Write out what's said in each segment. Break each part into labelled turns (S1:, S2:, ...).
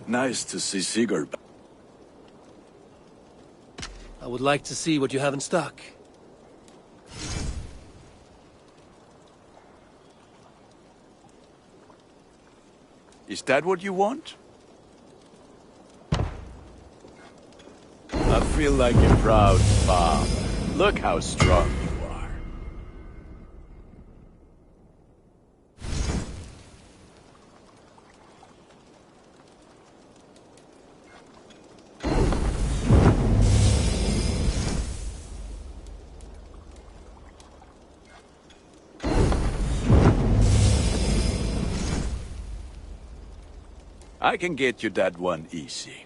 S1: Nice to see Sigurd.
S2: I would like to see what you have in stock.
S1: Is that what you want?
S3: I feel like a proud father. Look how strong you are.
S1: I can get you that one easy.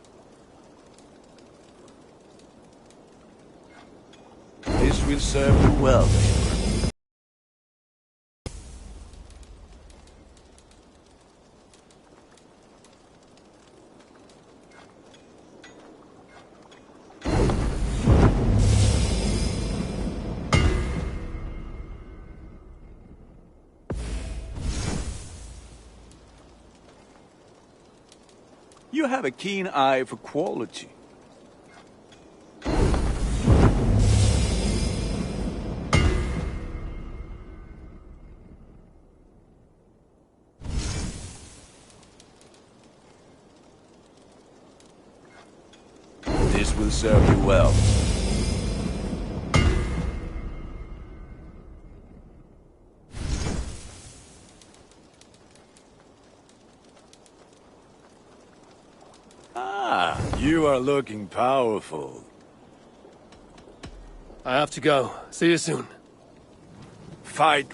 S1: This will serve you well, Eivor. You have a keen eye for quality. This will serve you well.
S3: You are looking powerful.
S2: I have to go. See you soon.
S1: Fight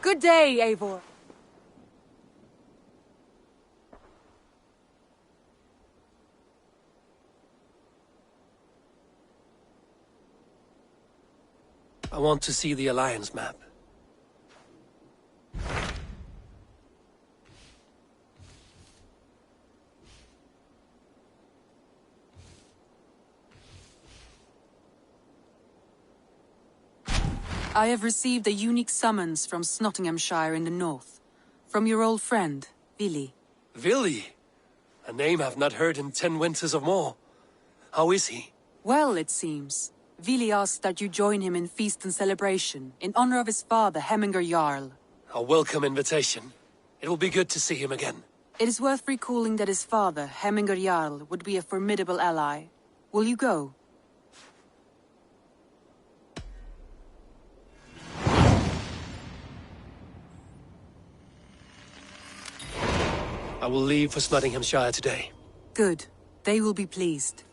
S4: Good day, Eivor.
S2: I want to see the Alliance map.
S4: I have received a unique summons from Nottinghamshire in the north. From your old friend, Vili.
S2: Vili? A name I've not heard in 10 winters or more. How is he?
S4: Well, it seems. Vili asked that you join him in feast and celebration, in honor of his father, Hemminger Jarl.
S2: A welcome invitation. It will be good to see him again.
S4: It is worth recalling that his father, Hemminger Jarl, would be a formidable ally. Will you go?
S2: I will leave for Nottinghamshire today.
S4: Good. They will be pleased.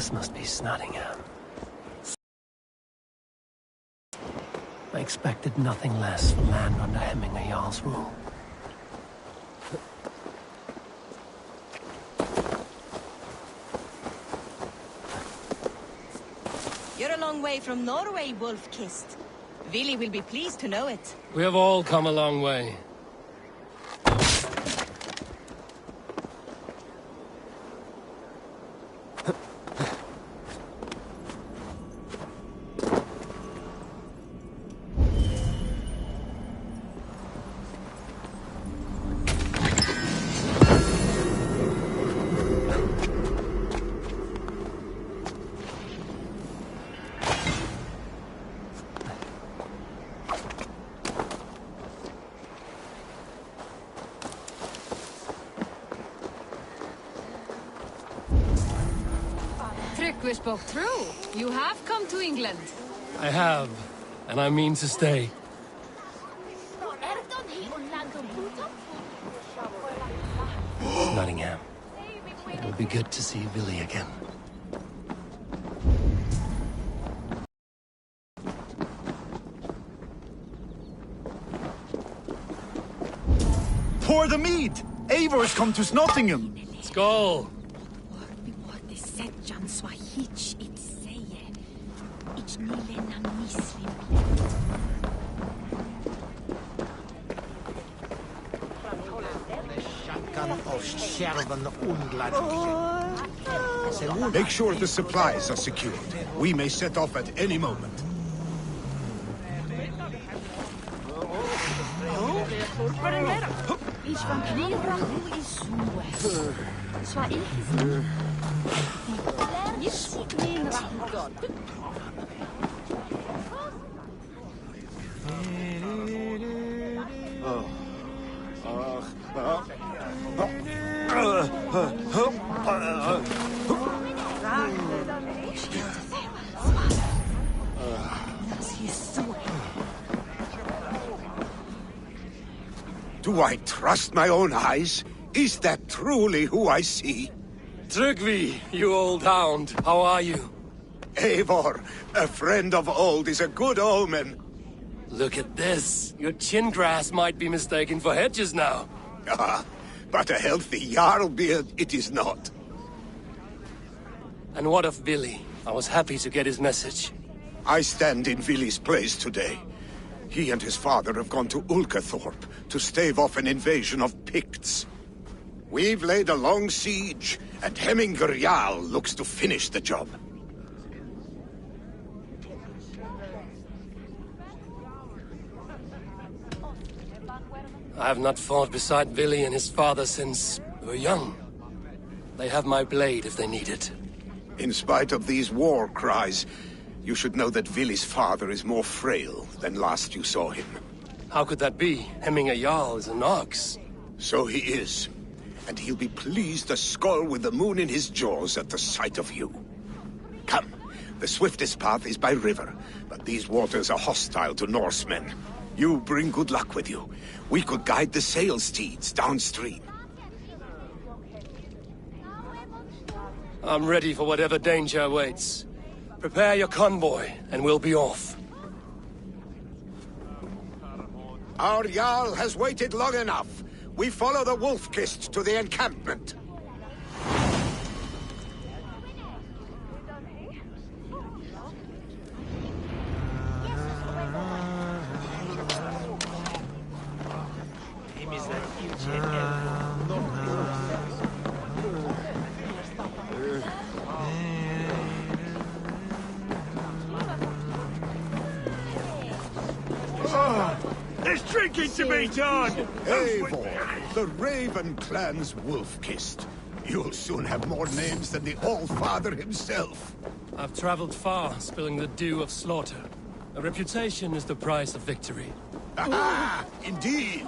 S2: This must be Snottingham. I expected nothing less from land under Hemminger Jarl's rule.
S5: You're a long way from Norway, Wolf-Kissed. Vili will be pleased to know it.
S2: We have all come a long way.
S6: We spoke true. You have come to England.
S2: I have, and I mean to stay. Nottingham. It will be good to see Vili again.
S7: Pour the mead! Eivor's come to Nottingham!
S2: Skål!
S8: Make sure the supplies are secured. We may set off at any moment. Do I trust my own eyes? Is that truly who I see?
S2: Tryggvi, you old hound, how are you?
S8: Eivor, a friend of old, is a good omen.
S2: Look at this. Your chin grass might be mistaken for hedges now.
S8: Ah, but a healthy Jarl beard it is not.
S2: And what of Vili? I was happy to get his message.
S8: I stand in Vili's place today. He and his father have gone to Ulkathorpe to stave off an invasion of Picts. We've laid a long siege, and Hemminger Jarl looks to finish the job.
S2: I have not fought beside Vili and his father since we were young. They have my blade if they need it.
S8: In spite of these war cries, you should know that Vili's father is more frail than last you saw him.
S2: How could that be? Hemminger Jarl is an ox.
S8: So he is. And he'll be pleased to skull with the moon in his jaws at the sight of you. Come, the swiftest path is by river, but these waters are hostile to Norsemen. You bring good luck with you. We could guide the sail steeds downstream.
S2: I'm ready for whatever danger awaits. Prepare your convoy, and we'll be off.
S8: Our Jarl has waited long enough. We follow the Wolf-Kissed to the encampment.
S7: There's drinking to be done!
S8: Eivor, the Raven Clan's Wolf-Kissed. You'll soon have more names than the All-Father himself.
S2: I've traveled far, spilling the dew of slaughter. A reputation is the price of victory.
S8: Ah, indeed.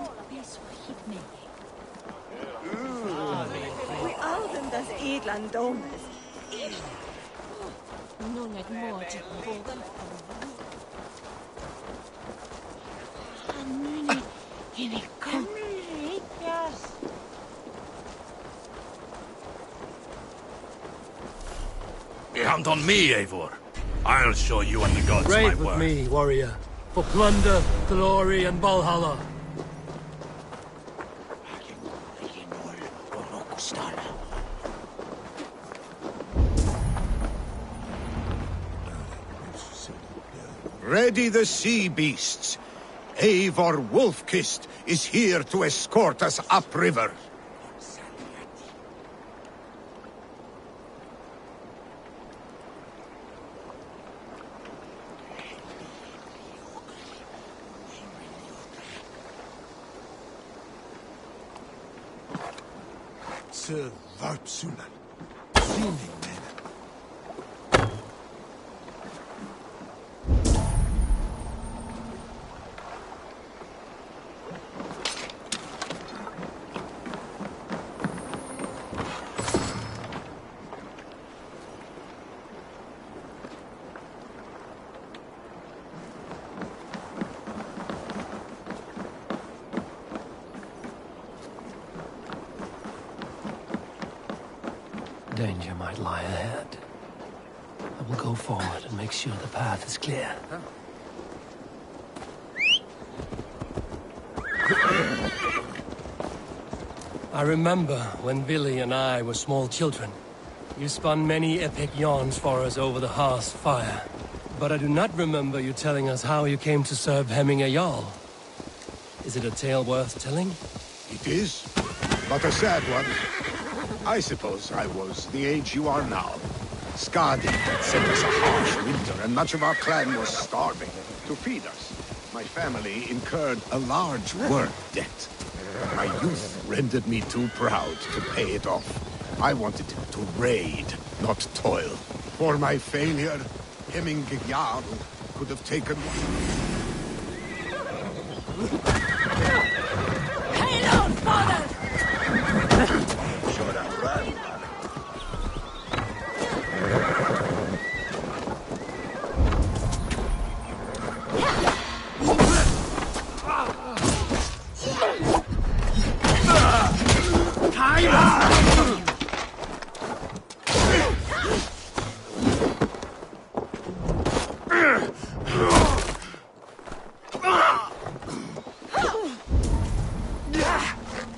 S5: We alden das edlan domes.
S9: Count on me, Eivor. I'll show you and the gods my
S2: Ride with
S9: work.
S2: me, warrior, for plunder, glory, and Valhalla.
S8: Ready the sea beasts. Eivor Wolf-Kissed is here to escort us upriver.
S7: Sir Varpsunan.
S2: Danger might lie ahead. I will go forward and make sure the path is clear. I remember when Billy and I were small children. You spun many epic yarns for us over the hearth's fire. But I do not remember you telling us how you came to serve Hemminger Jarl. Is it a tale worth telling?
S8: It is, but a sad one. I suppose I was the age you are now. Skadi had sent us a harsh winter, and much of our clan was starving. To feed us, my family incurred a large work debt. My youth rendered me too proud to pay it off. I wanted to raid, not toil. For my failure, Hemminger Jarl could have taken
S5: Hail on, father!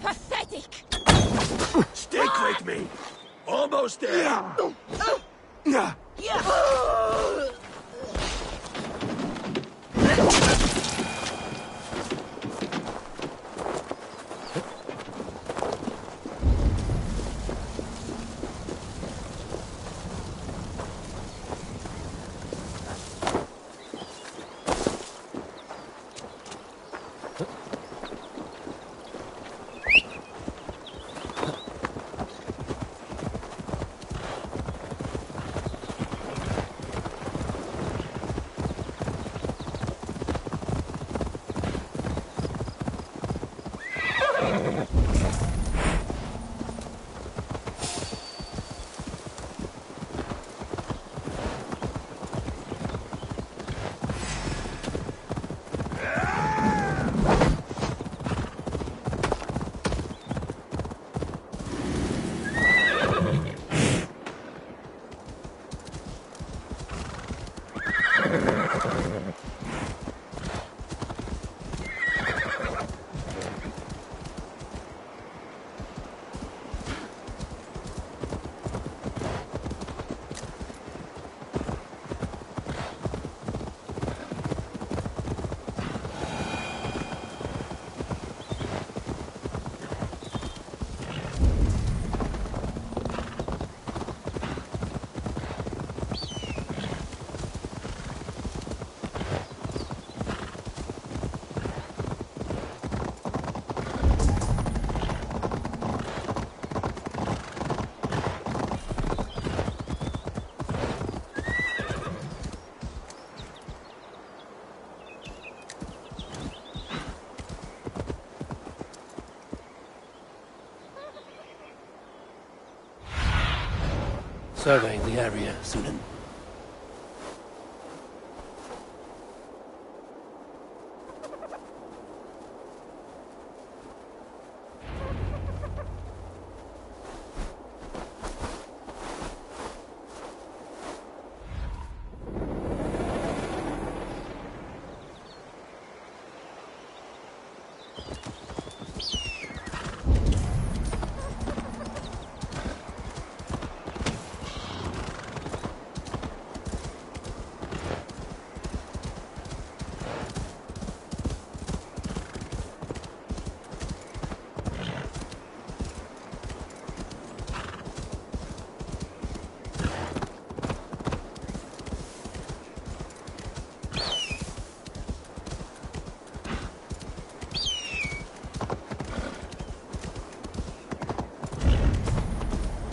S5: Pathetic!
S9: Stick with me. Almost there.
S2: Survey the area, Sunan.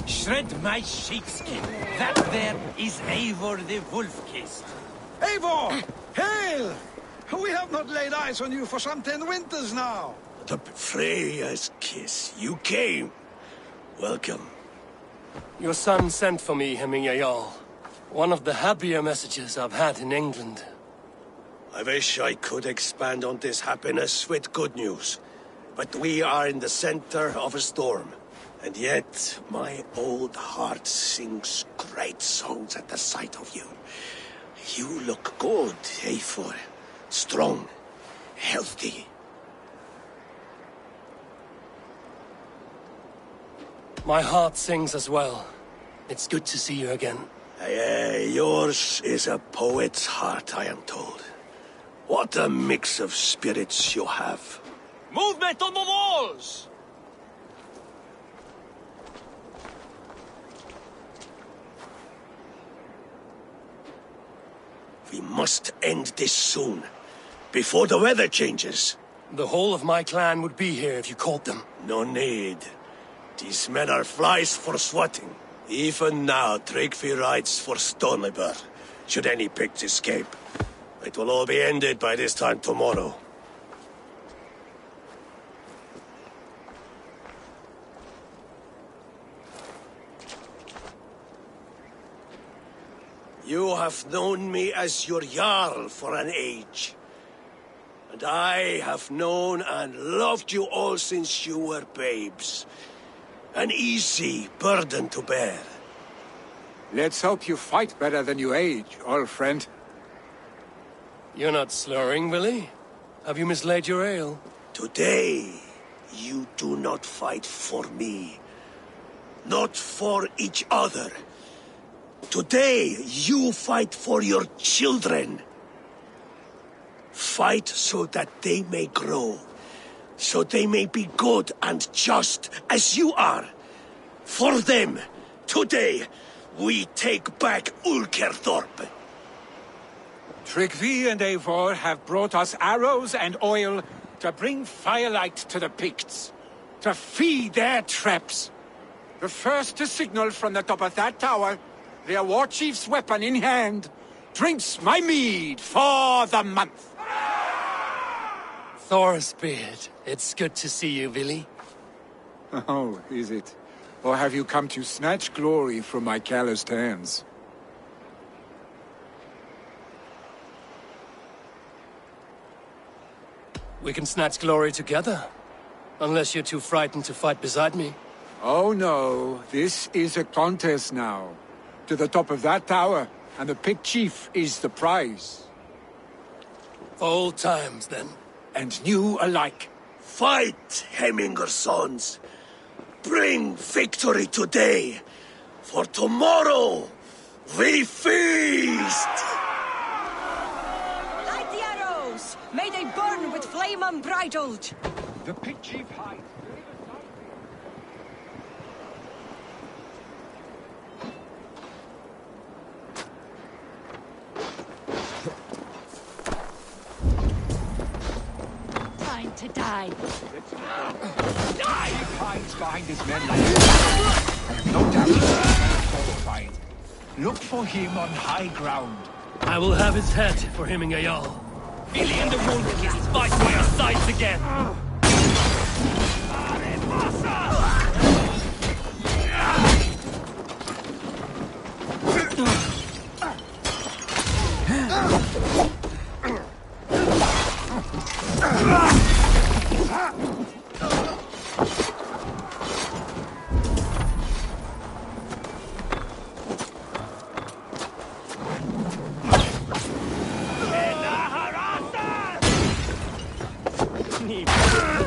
S9: Shred my sheepskin. That there is Eivor the wolf-kissed.
S7: Eivor! Hail! We have not laid eyes on you for some 10 winters now.
S9: The Freya's kiss. You came. Welcome.
S2: Your son sent for me, Jarl. One of the happier messages I've had in England.
S9: I wish I could expand on this happiness with good news. But we are in the center of a storm. And yet, my old heart sings great songs at the sight of you. You look good, Eivor. Strong, healthy.
S2: My heart sings as well. It's good to see you again.
S9: Yours is a poet's heart, I am told. What a mix of spirits you have.
S3: Movement on the walls!
S9: We must end this soon, before the weather changes.
S2: The whole of my clan would be here if you called them.
S9: No need. These men are flies for swatting. Even now, Tryggvi rides for Stonebur, should any picks escape. It will all be ended by this time tomorrow. You have known me as your Jarl for an age. And I have known and loved you all since you were babes. An easy burden to bear.
S10: Let's hope you fight better than you age, old friend.
S2: You're not slurring, Willie? Have you mislaid your ale?
S9: Today, you do not fight for me. Not for each other. Today, you fight for your children. Fight so that they may grow. So they may be good and just as you are. For them, today, we take back Ulkerthorpe.
S10: Tryggvi and Eivor have brought us arrows and oil to bring firelight to the Picts, to feed their traps. The first to signal from the top of that tower, their war chief's weapon in hand, drinks my mead for the month.
S2: Thorsbeard, it's good to see you, Willie.
S10: Oh, is it? Or have you come to snatch glory from my calloused hands?
S2: We can snatch glory together. Unless you're too frightened to fight beside me.
S10: Oh no, this is a contest now. To the top of that tower, and the Pict Chief is the prize.
S2: For old times, then.
S10: And new alike.
S9: Fight, Hemminger sons. Bring victory today. For tomorrow, we feast!
S5: Light the arrows! May they burn with flame unbridled!
S10: The Pict Chief hides.
S6: Time to die.
S10: Die! He hides behind his men like no doubt fortified. Look for him on high ground.
S2: I will have his head for him, Jarl. Billy and the Wolf-Kissed fight for your sides again!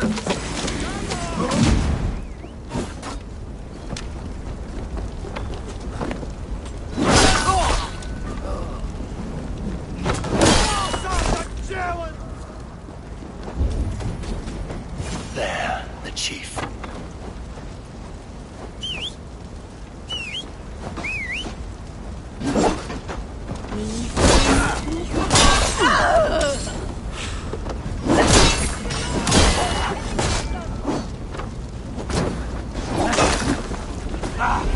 S2: There, the chief.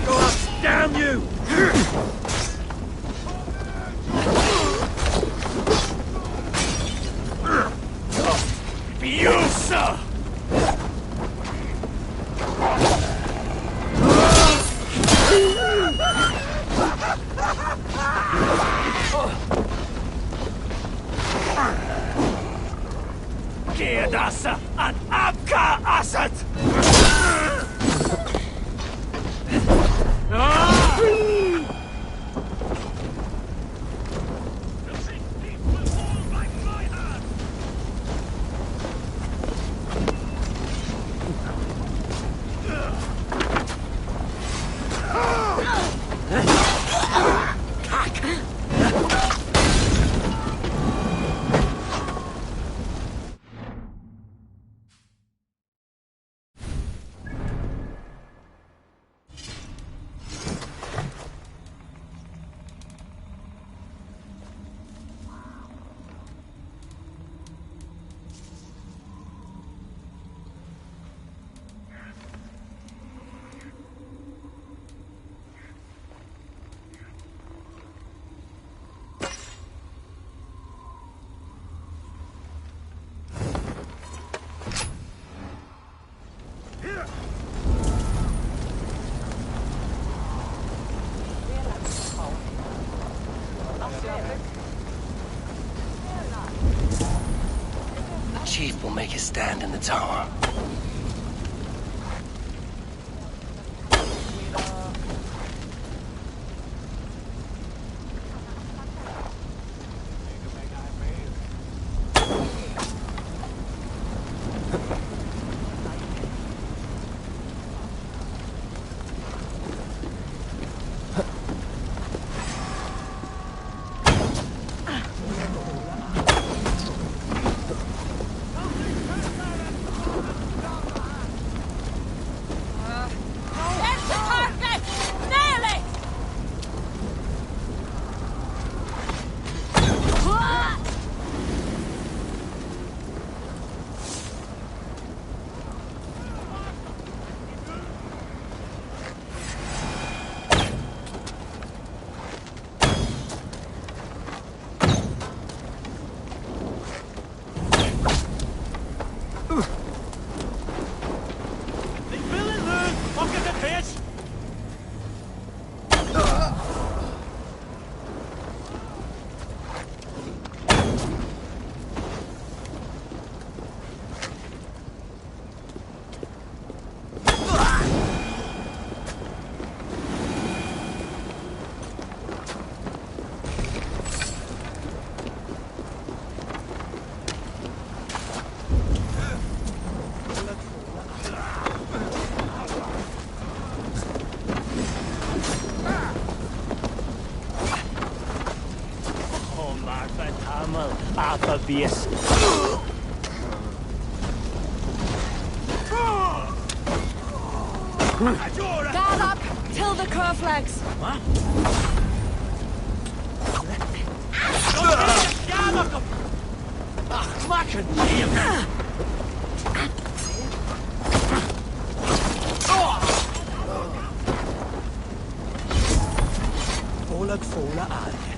S3: Go up, damn you! You, sir! Geh das an Abka Asset!
S2: The chief will make his stand in the tower.
S3: Obvious.
S6: Guard up! Till the curve legs!
S3: Ach, Macken! Fola alge.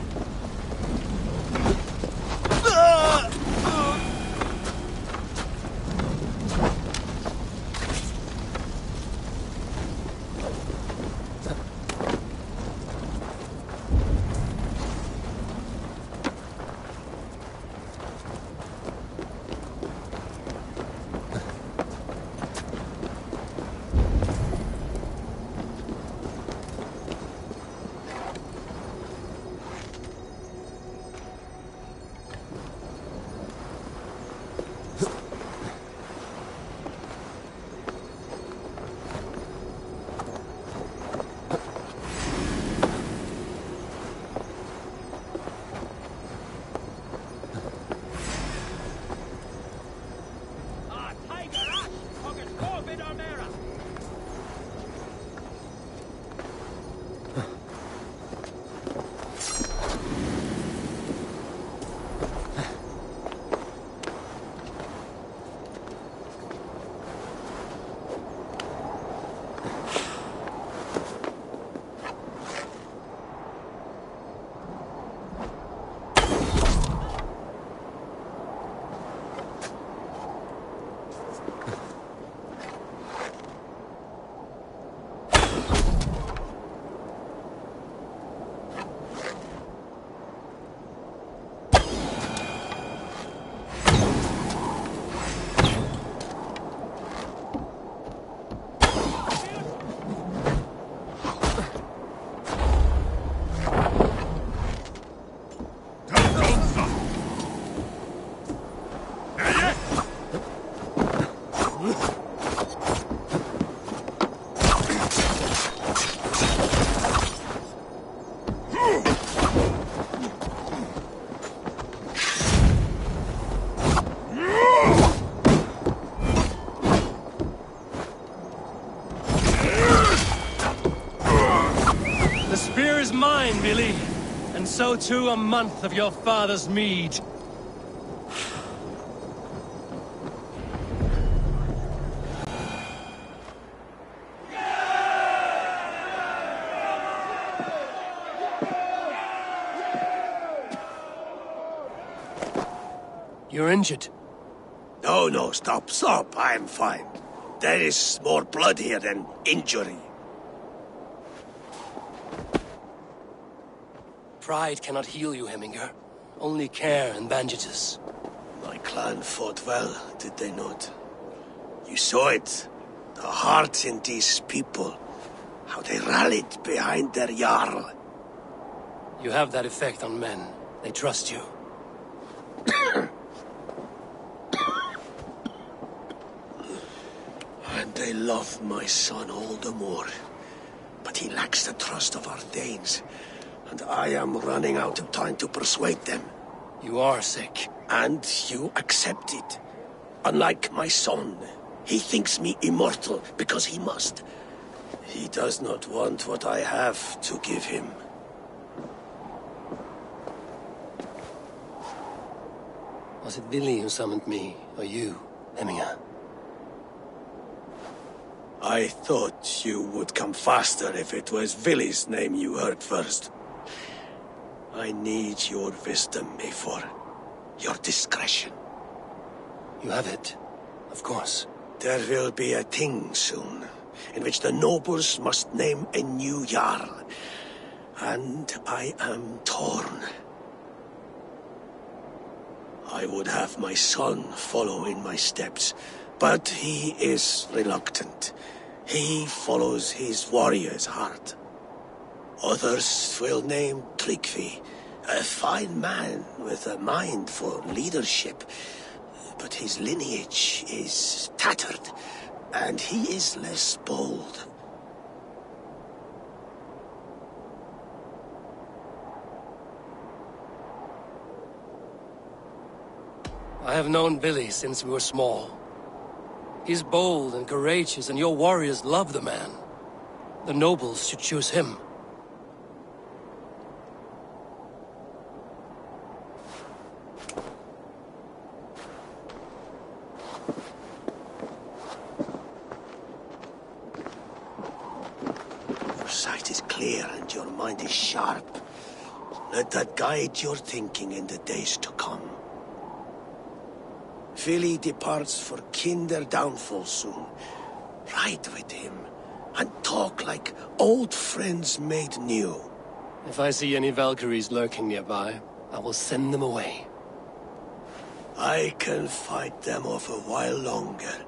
S2: so too a month of your father's mead. You're injured.
S9: No, stop. I'm fine. There is more blood here than injury.
S2: Pride cannot heal you, Hemminger. Only care and bandages.
S9: My clan fought well, did they not? You saw it. The heart in these people. How they rallied behind their Jarl.
S2: You have that effect on men. They trust you.
S9: And they love my son all the more. But he lacks the trust of our Danes. And I am running out of time to persuade them.
S2: You are sick.
S9: And you accept it. Unlike my son, he thinks me immortal because he must. He does not want what I have to give him.
S2: Was it Vili who summoned me, or you, Hemminger?
S9: I thought you would come faster if it was Vili's name you heard first. I need your wisdom, Eivor. Your discretion.
S2: You have it, of course.
S9: There will be a thing soon, in which the nobles must name a new Jarl. And I am torn. I would have my son follow in my steps, but he is reluctant. He follows his warrior's heart. Others will name Tryggvi, a fine man with a mind for leadership. But his lineage is tattered, and he is less bold.
S2: I have known Vili since we were small. He's bold and courageous, and your warriors love the man. The nobles should choose him.
S9: Your sight is clear and your mind is sharp. Let that guide your thinking in the days to come. Vili departs for kinder downfall soon. Ride with him, and talk like old friends made new.
S2: If I see any Valkyries lurking nearby, I will send them away.
S9: I can fight them off a while longer.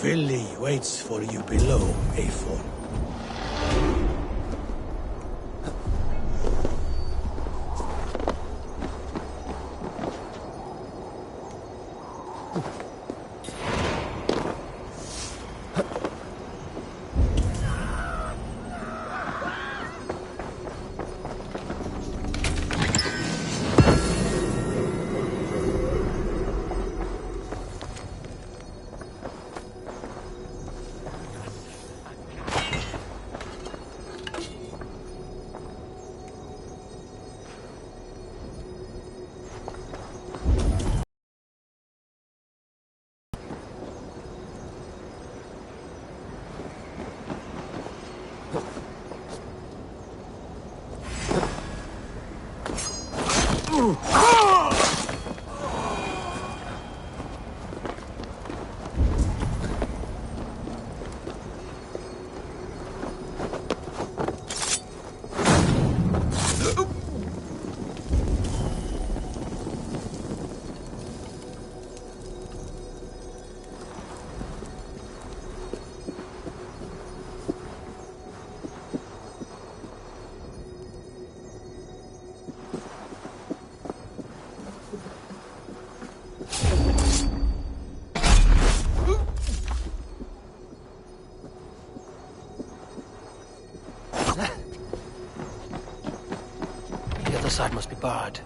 S9: Vili waits for you below, Eivor.
S2: side must be barred.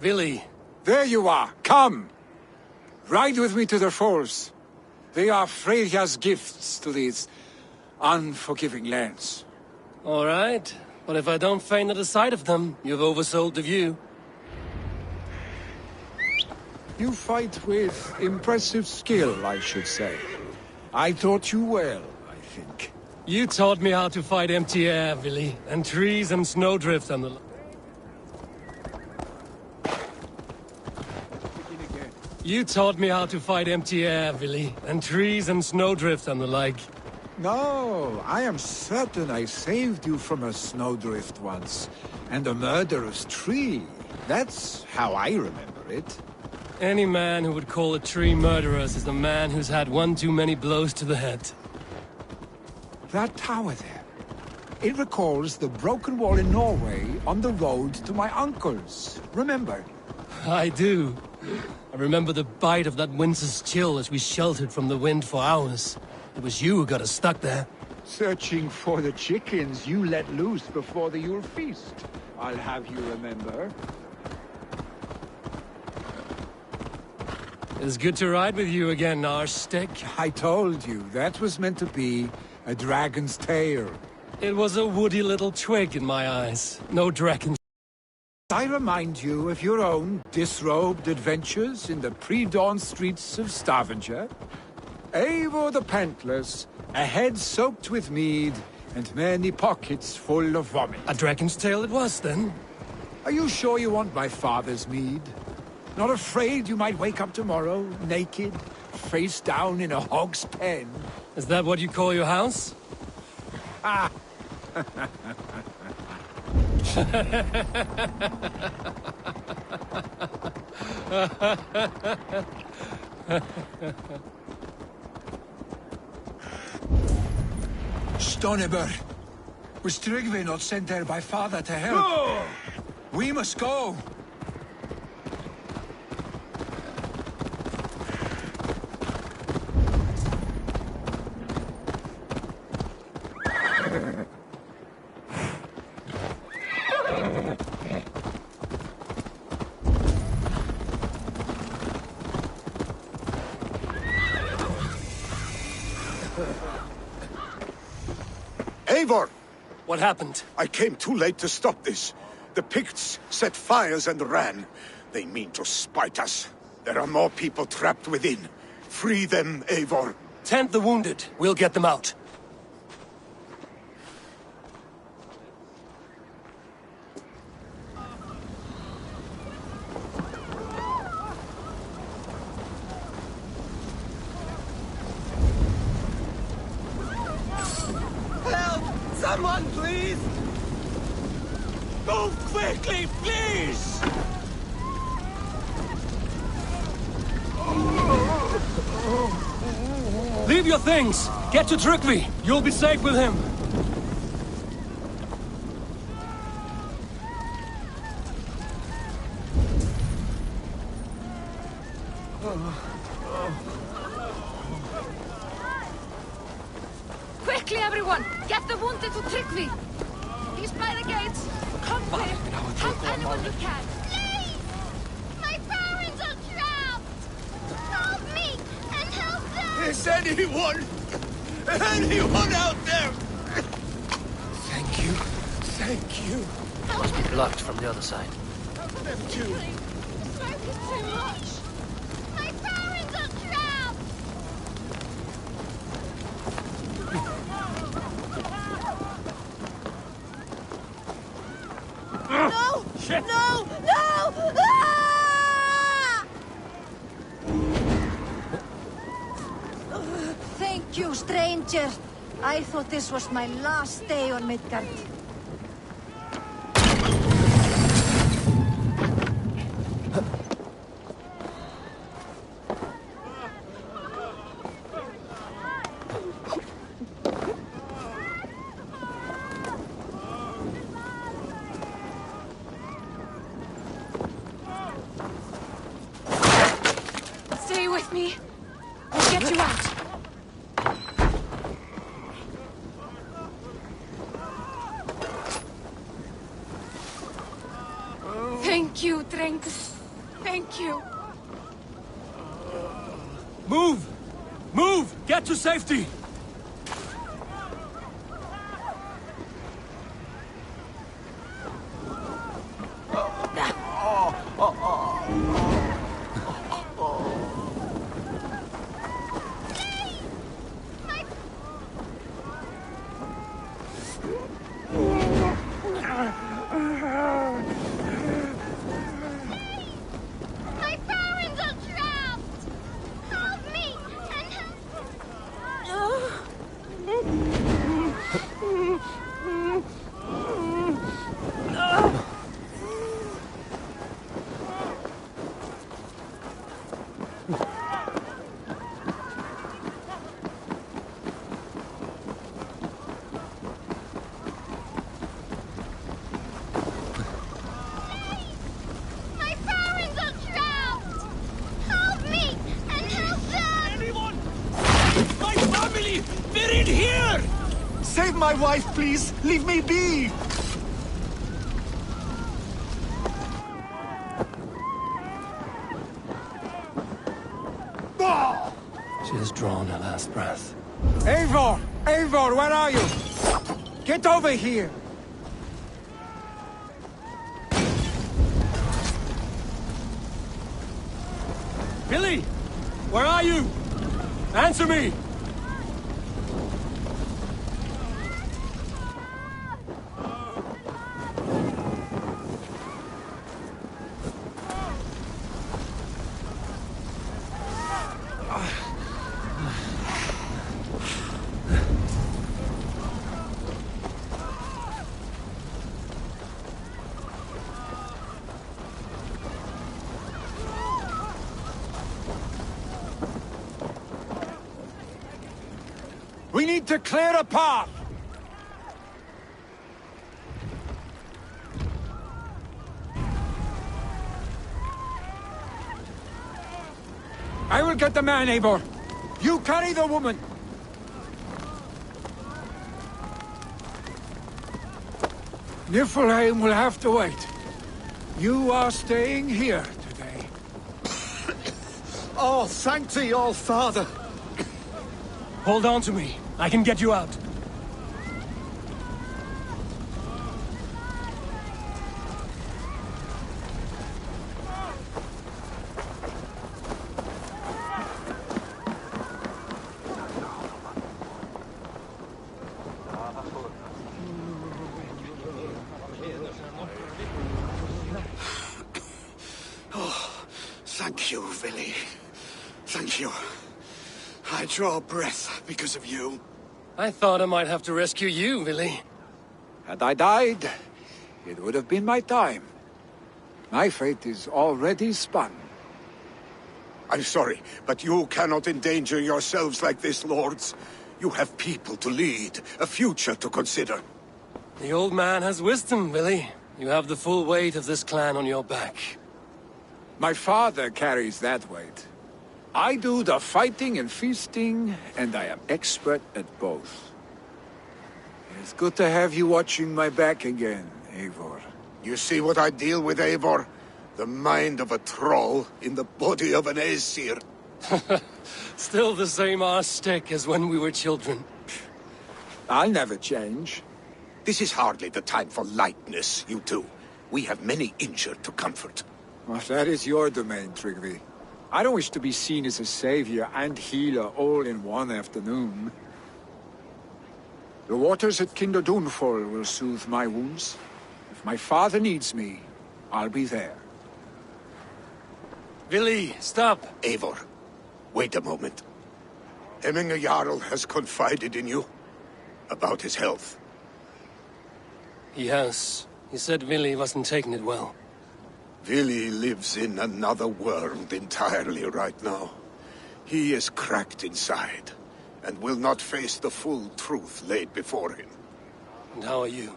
S2: Billy.
S10: There you are. Come. Ride with me to the falls. They are Freya's gifts to these unforgiving lands.
S2: All right. But if I don't faint at the sight of them, you've oversold the view.
S10: You fight with impressive skill, I should say. I taught you well, I think.
S2: You taught me how to fight empty air, Billy, and trees and snowdrift and the... You taught me how to fight empty air, Billy, and trees and snowdrift and the like.
S10: No, I am certain I saved you from a snowdrift once, and a murderous tree. That's how I remember it.
S2: Any man who would call a tree murderous is a man who's had one too many blows to the head.
S10: That tower there, it recalls the broken wall in Norway on the road to my uncle's. Remember?
S2: I do. I remember the bite of that winter's chill as we sheltered from the wind for hours. It was you who got us stuck there.
S10: Searching for the chickens you let loose before the Yule feast. I'll have you remember.
S2: It's good to ride with you again, Arstick.
S10: I told you, that was meant to be a dragon's tail.
S2: It was a woody little twig in my eyes. No dragon.
S10: I remind you of your own disrobed adventures in the pre-dawn streets of Stavanger. Eivor the Pantless, a head soaked with mead, and many pockets full of vomit.
S2: A dragon's tail it was, then?
S10: Are you sure you want my father's mead? Not afraid you might wake up tomorrow, naked, face down in a hog's pen?
S2: Is that what you call your house?
S10: Ah!
S7: Stonebur, was Tryggvi not sent there by father to help? No! We must go!
S8: Eivor!
S2: What happened?
S8: I came too late to stop this. The Picts set fires and ran. They mean to spite us. There are more people trapped within. Free them, Eivor.
S2: Tend the wounded. We'll get them out.
S7: Someone, please! Move quickly, please!
S2: Leave your things! Get to Tryggvi! You'll be safe with him!
S6: Quickly, everyone! Get the wounded to Tryggvi! He's by the gates! Come quick! Help anyone you can!
S11: Please! My parents are trapped! Help me and help them!
S8: Is anyone out there?
S2: Thank you. Thank you.
S11: Help me!
S2: Blocked from the other side.
S8: Them too.
S11: The smoke is too much! My parents are trapped! No!
S2: Shit!
S11: No! No! Ah!
S12: Thank you, stranger. I thought this was my last day on Midgard.
S6: Stay with me. We'll get you out. Thank you, Drengus. Thank you.
S2: Move! Move! Get to safety!
S11: My parents are trapped! Help me and My parents are trapped! Help me and help them!
S2: Anyone! My family! They're in here!
S7: Save my wife, please! Leave me be!
S2: She has drawn her last breath.
S10: Eivor! Eivor, where are you? Get over here!
S2: Billy! Where are you? Answer me!
S10: We need to clear a path! I will get the man, Eivor. You carry the woman. Niflheim will have to wait. You are staying here today.
S7: Oh, thank thee, old father!
S2: Hold on to me. I can get you out.
S8: Thank you, Vili. Thank you. I draw breath because of you.
S2: I thought I might have to rescue you, Billy.
S10: Had I died, it would have been my time. My fate is already spun.
S8: I'm sorry, but you cannot endanger yourselves like this, lords. You have people to lead, a future to consider.
S2: The old man has wisdom, Billy. You have the full weight of this clan on your back.
S10: My father carries that weight. I do the fighting and feasting, and I am expert at both. It's good to have you watching my back again, Eivor.
S8: You see what I deal with, Eivor? The mind of a troll in the body of an Aesir.
S2: Still the same arse stick as when we were children.
S10: I'll never change.
S8: This is hardly the time for lightness, you two. We have many injured to comfort.
S10: Well, that is your domain, Tryggvi. I don't wish to be seen as a savior and healer all in one afternoon. The waters at Kinderdunfall will soothe my wounds. If my father needs me, I'll be there.
S2: Billy, stop!
S8: Eivor, wait a moment. Hemminger Jarl has confided in you about his health.
S2: He has. He said Billy wasn't taking it well.
S8: Billy lives in another world entirely right now. He is cracked inside, and will not face the full truth laid before him.
S2: And how are you?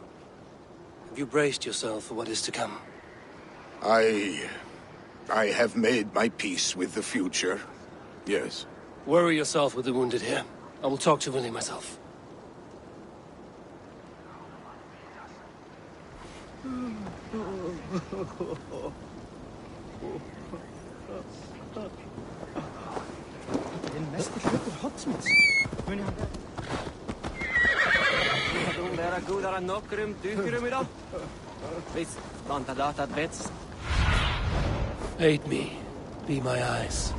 S2: Have you braced yourself for what is to come?
S8: I have made my peace with the future, yes.
S2: Worry yourself with the wounded here. I will talk to Willie myself.
S13: Den meste slutter hotsmits. Men jeg hadde læra godare nokkrum dukurum I dag. Visst, vanta data bets.
S2: Aid me. Be my eyes.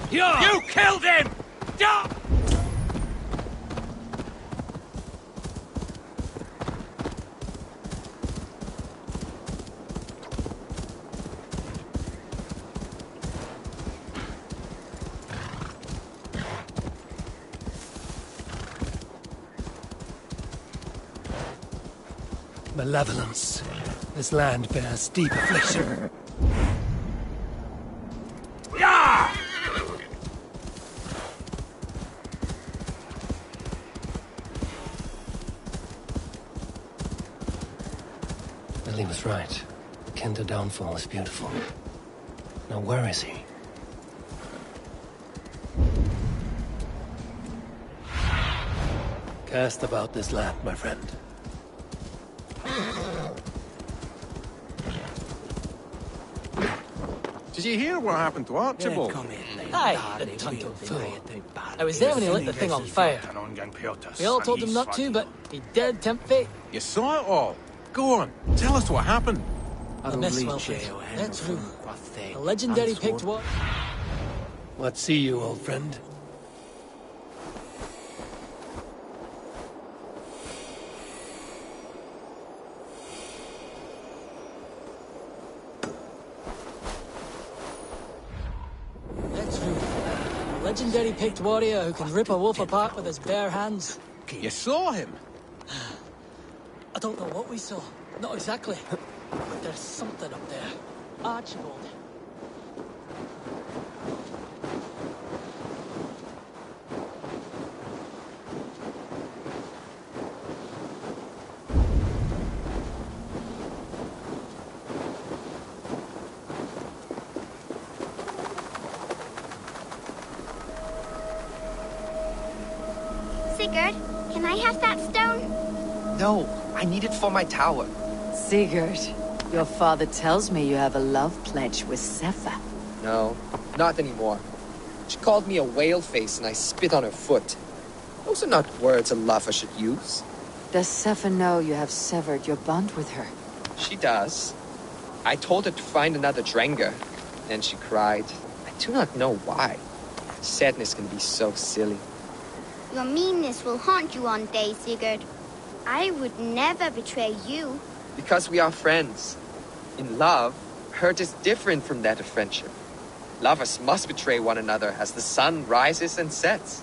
S10: You killed him!
S2: Malevolence. This land bears deep affliction. Billy was right. akin to downfall is beautiful. Now where is he? Cast about this land, my friend.
S14: Did you hear what happened to Archibald?
S15: Aye, the tonto fool. I was there when he lit the thing on fire. We all told him not to, but he dared tempt fate.
S14: You saw it all. Go on, tell us what happened.
S15: The mess welted. That's true. The legendary picked what?
S2: What see you, old friend?
S15: That's true. A legendary picked warrior who can rip a wolf apart with his bare hands.
S14: You saw him?
S15: I don't know what we saw. Not exactly. But there's something up there. Archibald.
S11: Sigurd, can I have that stone?
S16: No, I need it for my tower.
S17: Sigurd, your father tells me you have a love pledge with Sefa.
S16: No, not anymore. She called me a whale face and I spit on her foot. Those are not words a lover should use.
S17: Does Sefa know you have severed your bond with her?
S16: She does. I told her to find another Drenga, and she cried. I do not know why. Sadness can be so silly.
S11: Your meanness will haunt you one day, Sigurd. I would never betray you.
S16: Because we are friends. In love, hurt is different from that of friendship. Lovers must betray one another as the sun rises and sets.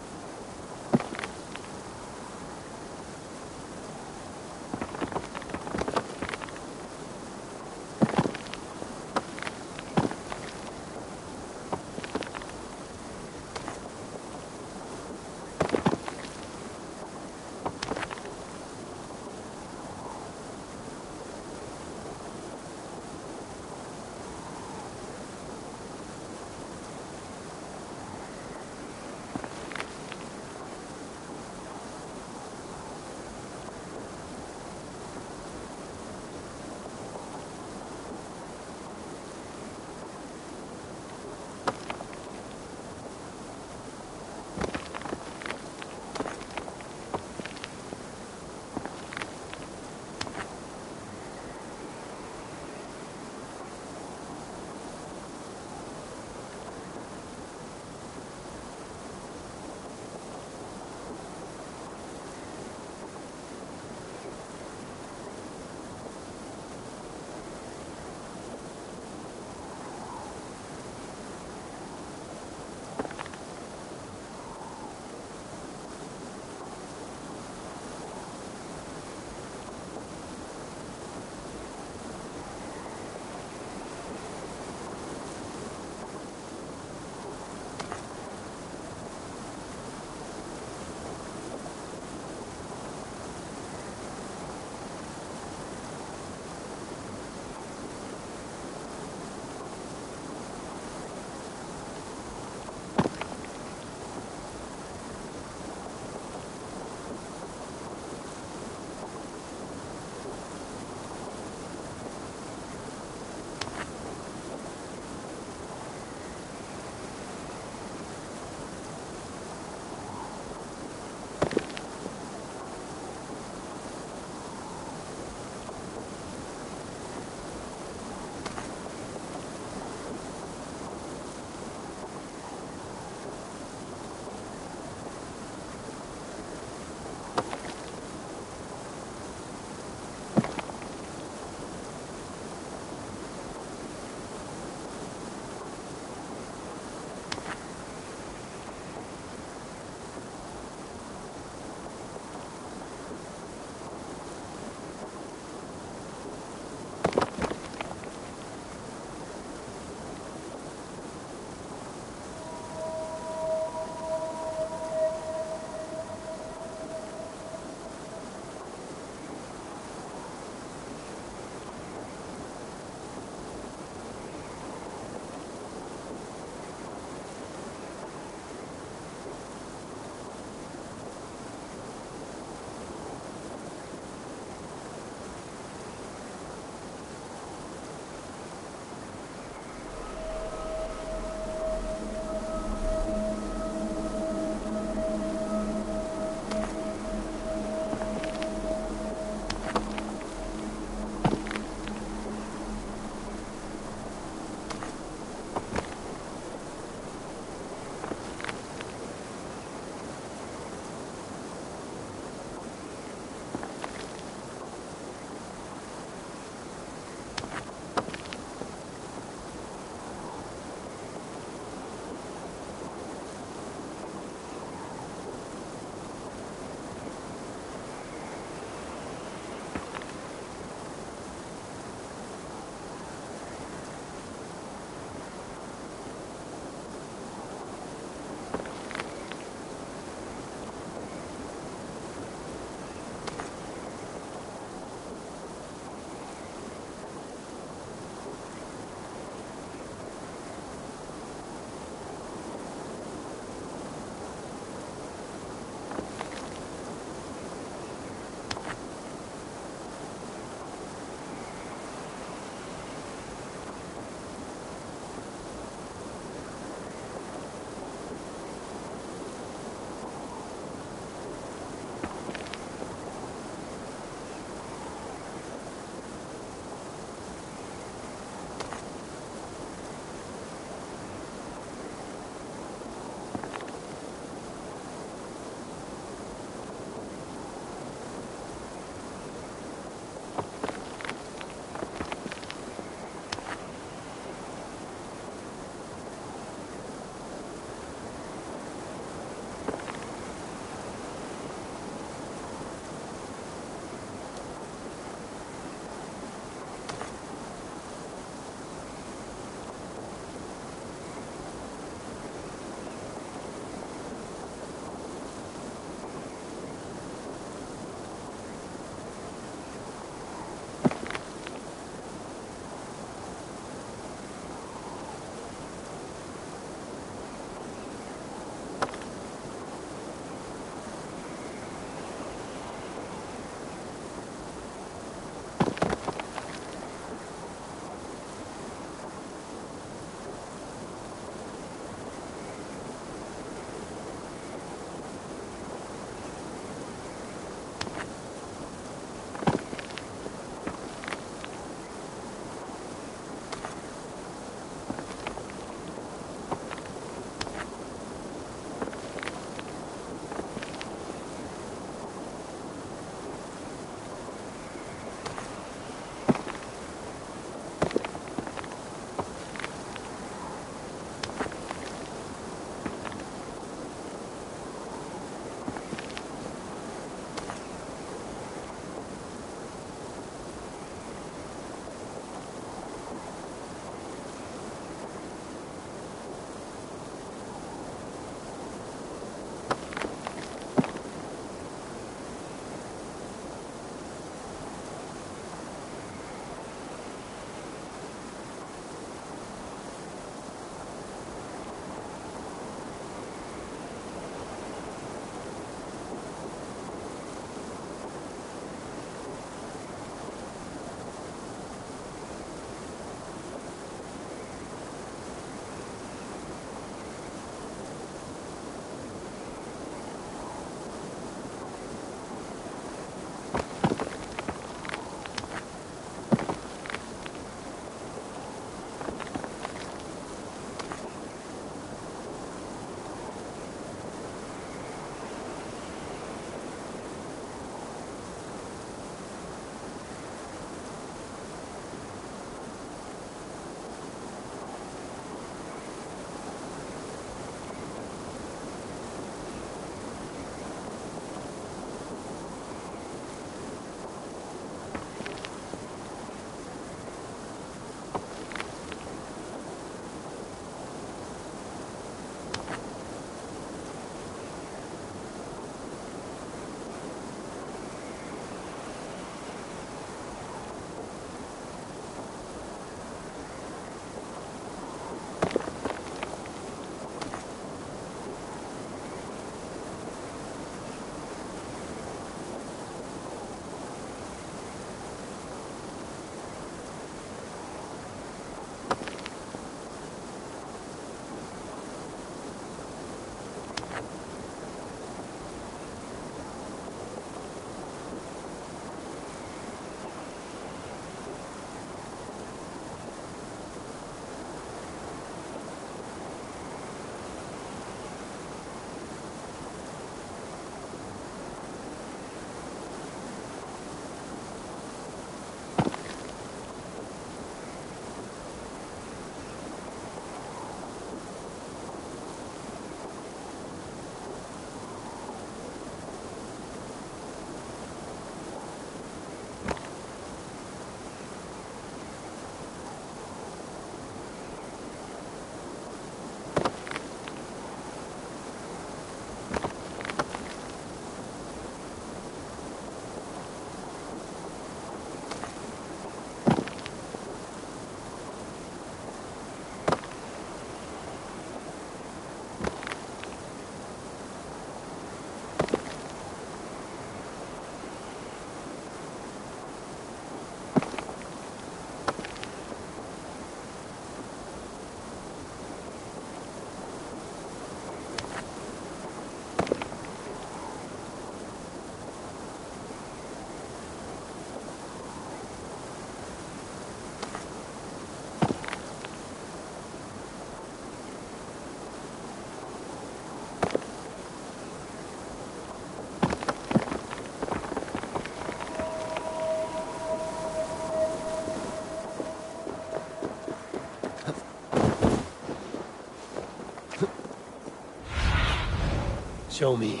S2: Show me.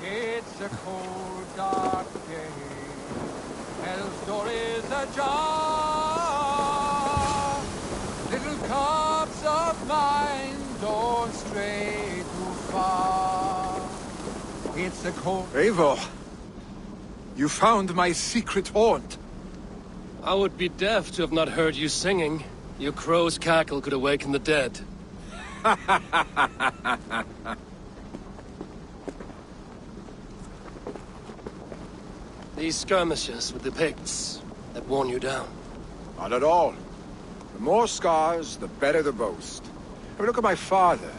S10: It's a cold, dark day. Hell's door is ajar. Little cubs of mine don't stray too far. It's a cold...
S7: Eivor, you found my secret haunt.
S2: I would be deaf to have not heard you singing. Your crow's cackle could awaken the dead. These skirmishes with the Picts that worn you down.
S7: Not at all. The more scars, the better the boast. Have a look at my father.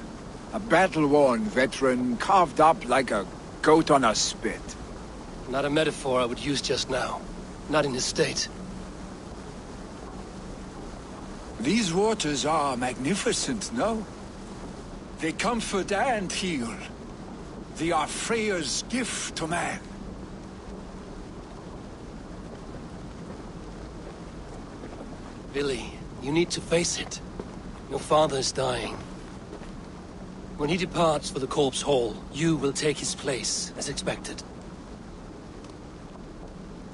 S7: A battle-worn veteran, carved up like a goat on a spit.
S2: Not a metaphor I would use just now. Not in his state.
S7: These waters are magnificent, no? They comfort and heal. They are Freya's gift to man.
S2: Billy, you need to face it. Your father is dying. When he departs for the Corpse Hall, you will take his place, as expected.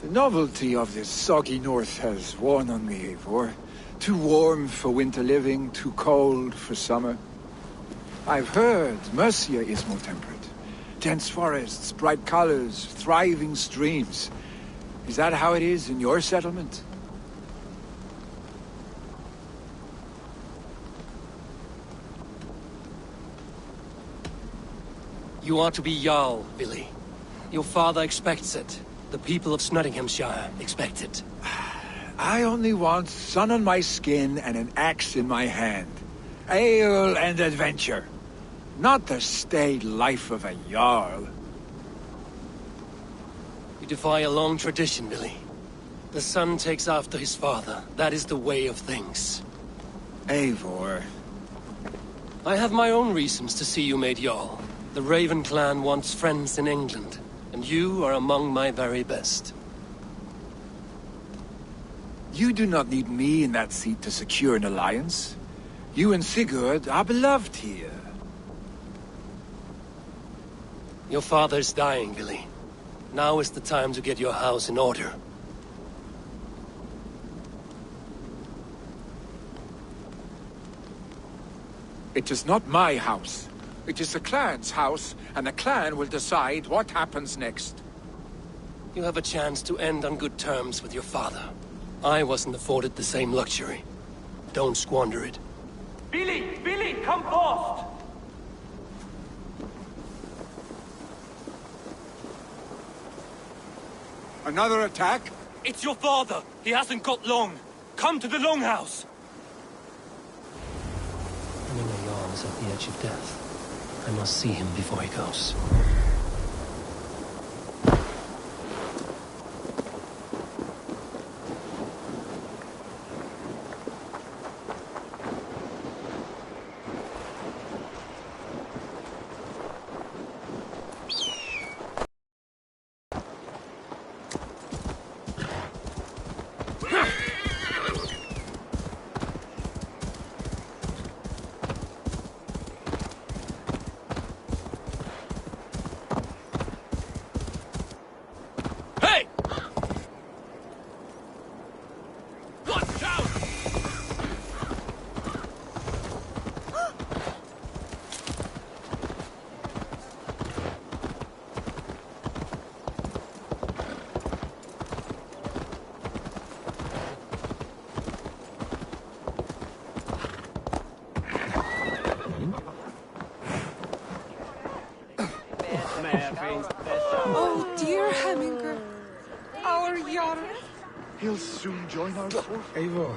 S7: The novelty of this soggy north has worn on me, Eivor. Too warm for winter living, too cold for summer. I've heard Mercia is more temperate. Dense forests, bright colors, thriving streams. Is that how it is in your settlement?
S2: You are to be Jarl, Billy. Your father expects it. The people of Snottinghamshire expect it.
S7: I only want sun on my skin and an axe in my hand. Ale and adventure. Not the staid life of a Jarl.
S2: You defy a long tradition, Billy. The son takes after his father. That is the way of things.
S7: Eivor.
S2: I have my own reasons to see you made Jarl. The Raven clan wants friends in England, and you are among my very best.
S7: You do not need me in that seat to secure an alliance. You and Sigurd are beloved here.
S2: Your father's dying, Billy. Now is the time to get your house in order.
S7: It is not my house. It is the clan's house, and the clan will decide what happens next.
S2: You have a chance to end on good terms with your father. I wasn't afforded the same luxury. Don't squander it.
S18: Billy! Billy, come forth!
S7: Another attack?
S18: It's your father! He hasn't got long! Come to the Longhouse!
S2: Hemingway Jarl is at the edge of death. I must see him before he goes.
S4: Oh, dear Heminger. Our Jarl.
S19: He'll soon join our force.
S7: Eivor.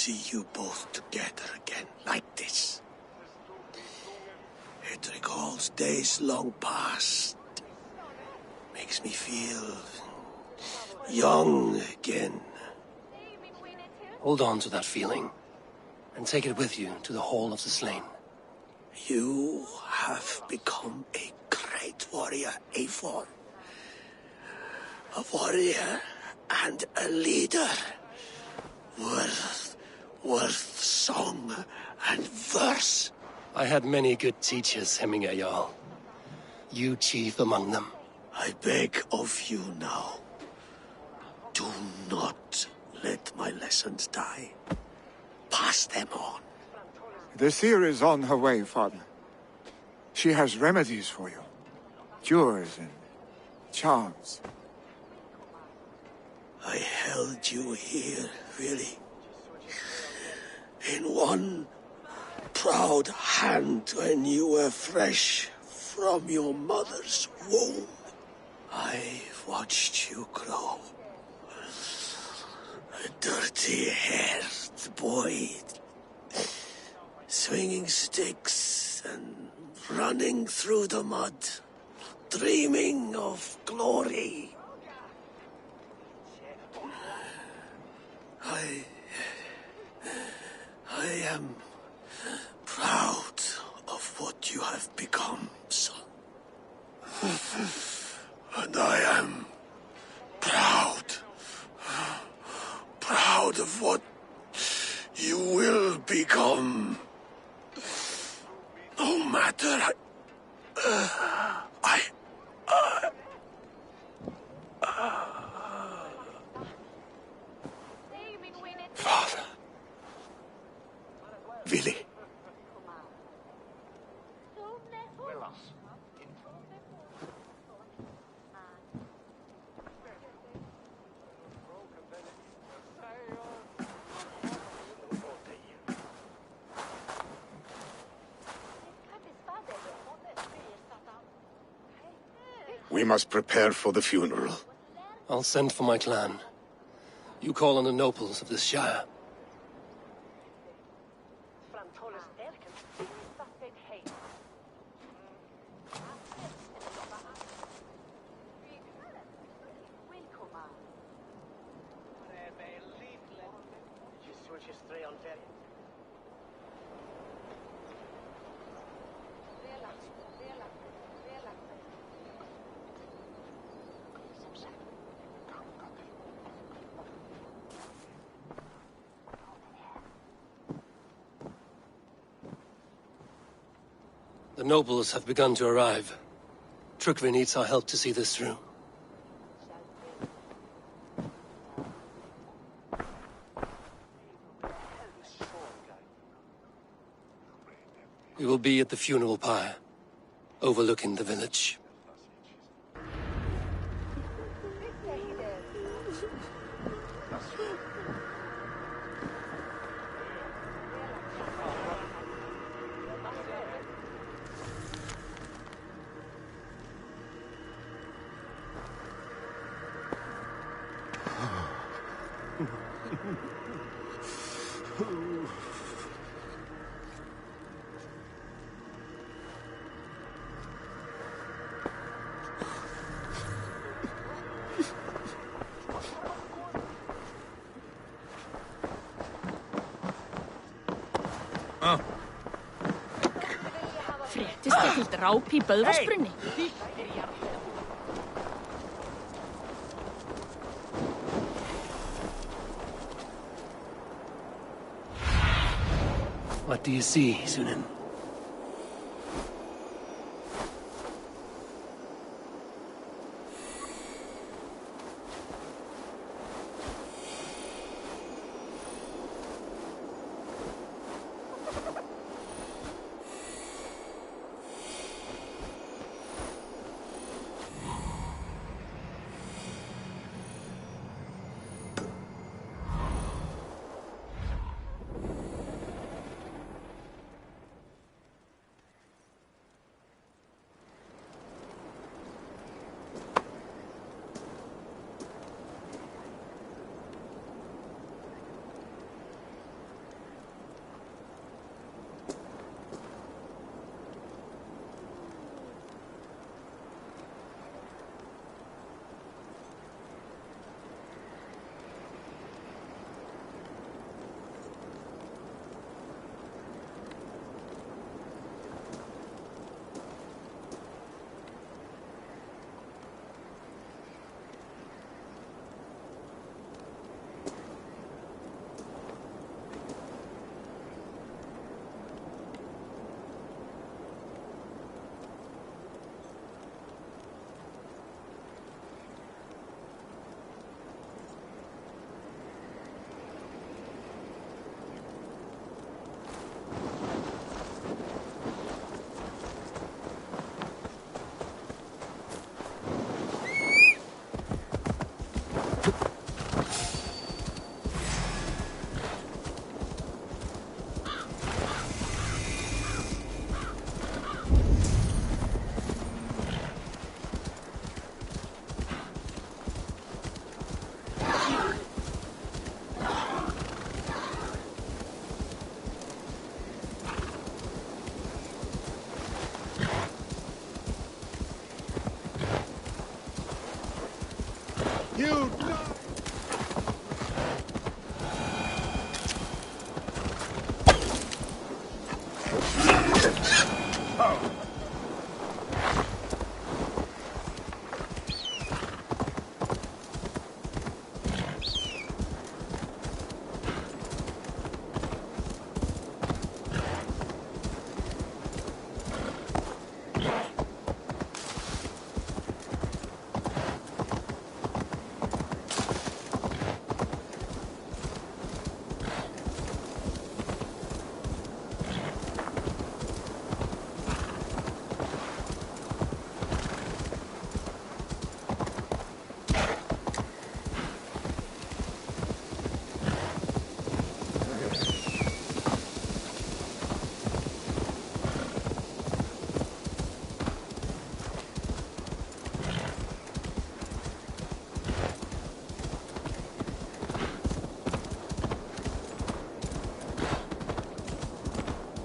S9: see you both together again like this. It recalls days long past. Makes me feel young again.
S2: Hold on to that feeling, and take it with you to the Hall of the Slain.
S9: You have become a great warrior, Eivor. A warrior and a leader. Worth song and verse.
S2: I had many good teachers, Hemminger Jarl. You chief among them.
S9: I beg of you now. Do not let my lessons die. Pass them on.
S7: The seer is on her way, Father. She has remedies for you. Cures and charms.
S9: I held you here, really. In one proud hand when you were fresh from your mother's womb. I've watched you grow. A dirty-haired boy, swinging sticks and running through the mud, dreaming of glory. I am proud of what you have become, son. And I am proud of what you will become. No matter Father. Willy. We must prepare for the funeral.
S2: I'll send for my clan. You call on the nobles of this shire. The nobles have begun to arrive. Trukvi needs our help to see this through. We will be at the funeral pyre, overlooking the village.
S6: Fréttist ekki dráp í Böðvarsbrunni?
S2: What do you see, Sunan?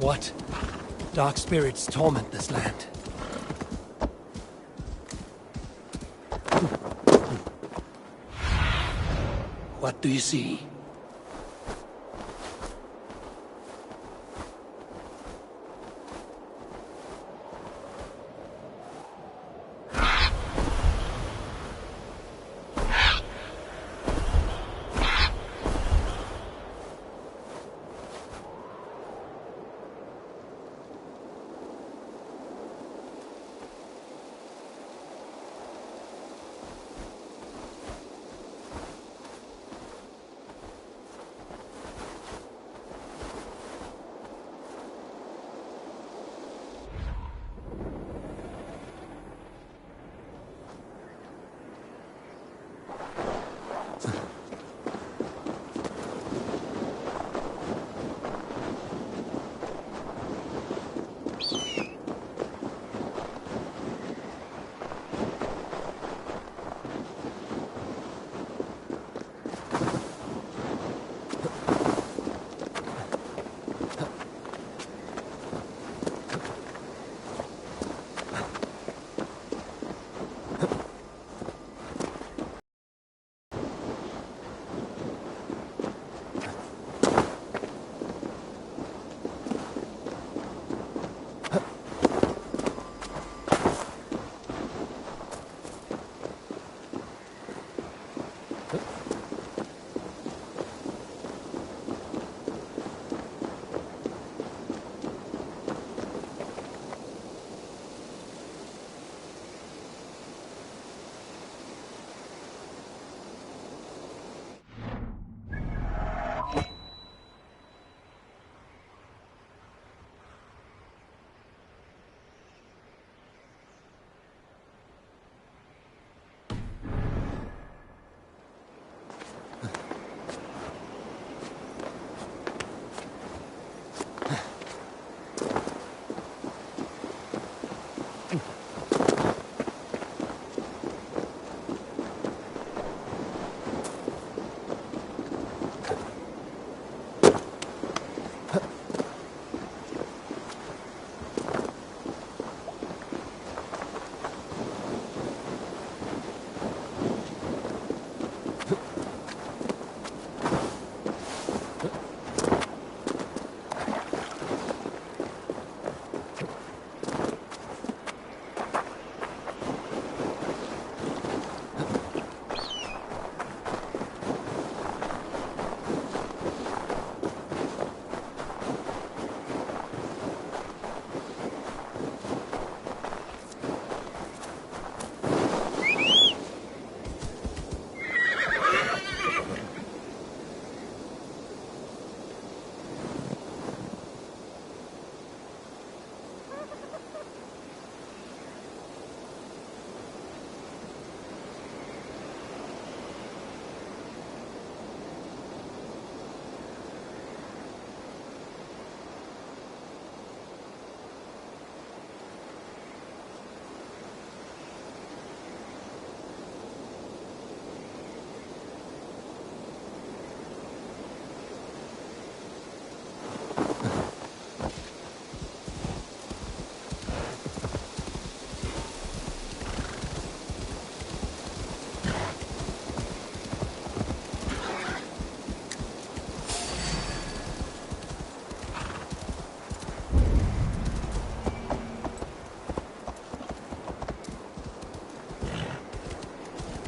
S2: What dark spirits torment this land? What do you see?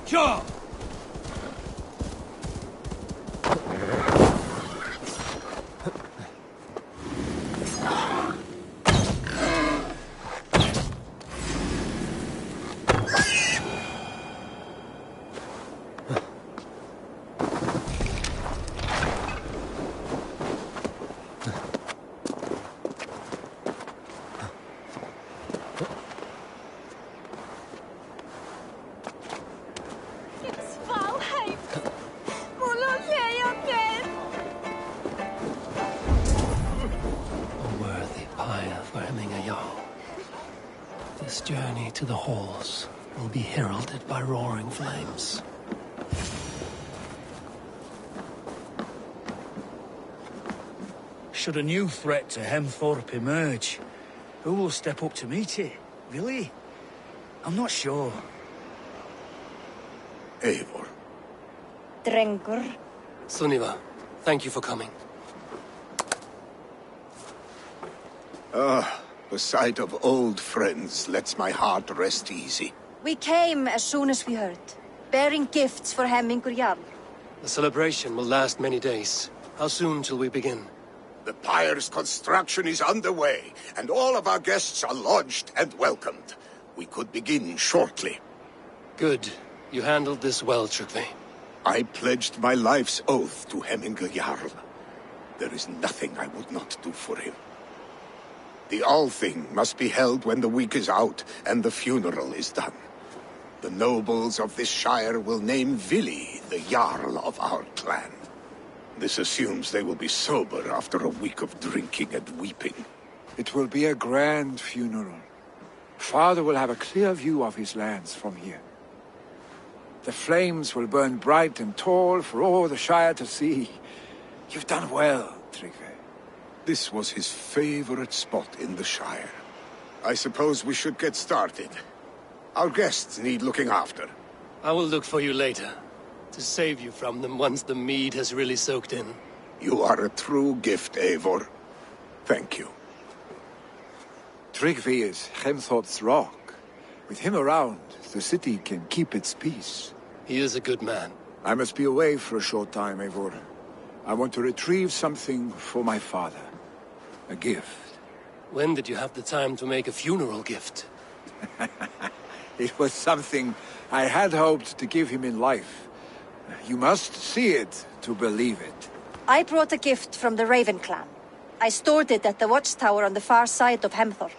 S2: Sure! This journey to the halls will be heralded by roaring flames.
S20: Should a new threat to Hemthorpe emerge, who will step up to meet it? Really? I'm not sure.
S8: Eivor.
S12: Drengur.
S2: Sunniva, thank you for coming.
S8: The sight of old friends lets my heart rest easy.
S12: We came as soon as we heard, bearing gifts for Hemmingur Jarl.
S2: The celebration will last many days. How soon till we begin?
S8: The pyre's construction is underway, and all of our guests are lodged and welcomed. We could begin shortly.
S2: Good. You handled this well, Tryggvi.
S8: I pledged my life's oath to Hemmingur Jarl. There is nothing I would not do for him. The Althing must be held when the week is out and the funeral is done. The nobles of this shire will name Vili the Jarl of our clan. This assumes they will be sober after a week of drinking and weeping.
S7: It will be a grand funeral. Father will have a clear view of his lands from here. The flames will burn bright and tall for all the Shire to see. You've done well, Tryggvi.
S8: This was his favorite spot in the Shire. I suppose we should get started. Our guests need looking after.
S2: I will look for you later, to save you from them once the mead has really soaked in.
S8: You are a true gift, Eivor. Thank you.
S7: Tryggvi is Hemthorpe's rock. With him around, the city can keep its peace.
S2: He is a good man.
S7: I must be away for a short time, Eivor. I want to retrieve something for my father. A gift.
S2: When did you have the time to make a funeral gift?
S7: It was something I had hoped to give him in life. You must see it to believe it.
S12: I brought a gift from the Raven clan. I stored it at the watchtower on the far side of Hemthorpe.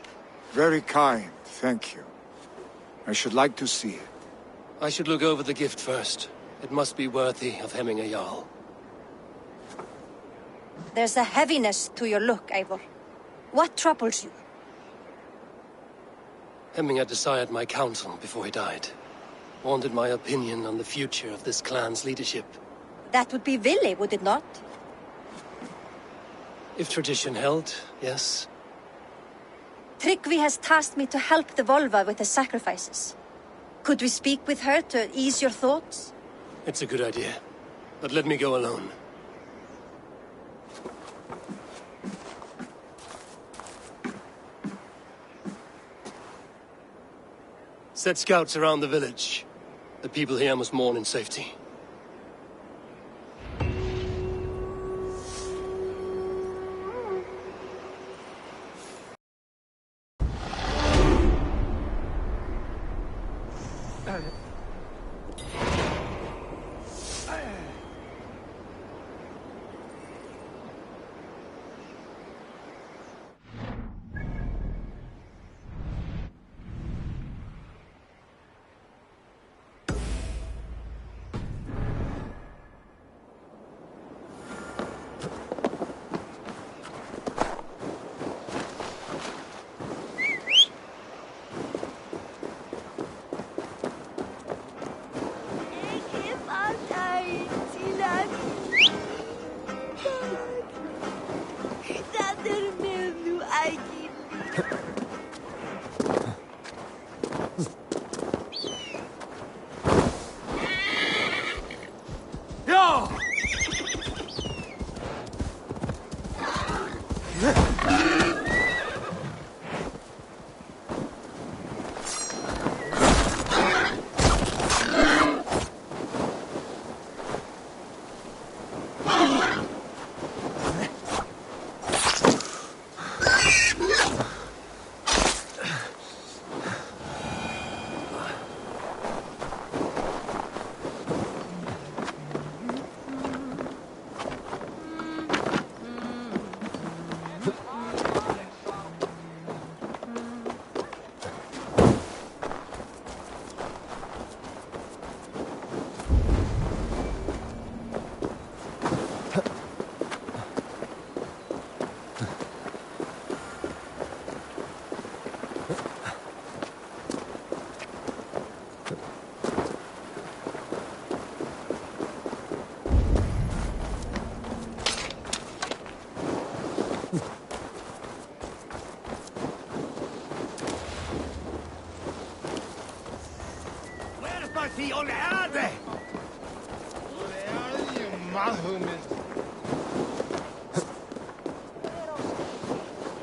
S7: Very kind, thank you. I should like to see it.
S2: I should look over the gift first. It must be worthy of Hemmingur Jarl.
S12: There's a heaviness to your look, Eivor. What troubles you?
S2: Hemmingur desired my counsel before he died. Wanted my opinion on the future of this clan's leadership.
S12: That would be Vili, would it not?
S2: If tradition held, yes.
S12: Tryggvi has tasked me to help the Volva with the sacrifices. Could we speak with her to ease your thoughts?
S2: It's a good idea. But let me go alone. Set scouts around the village. The people here must mourn in safety.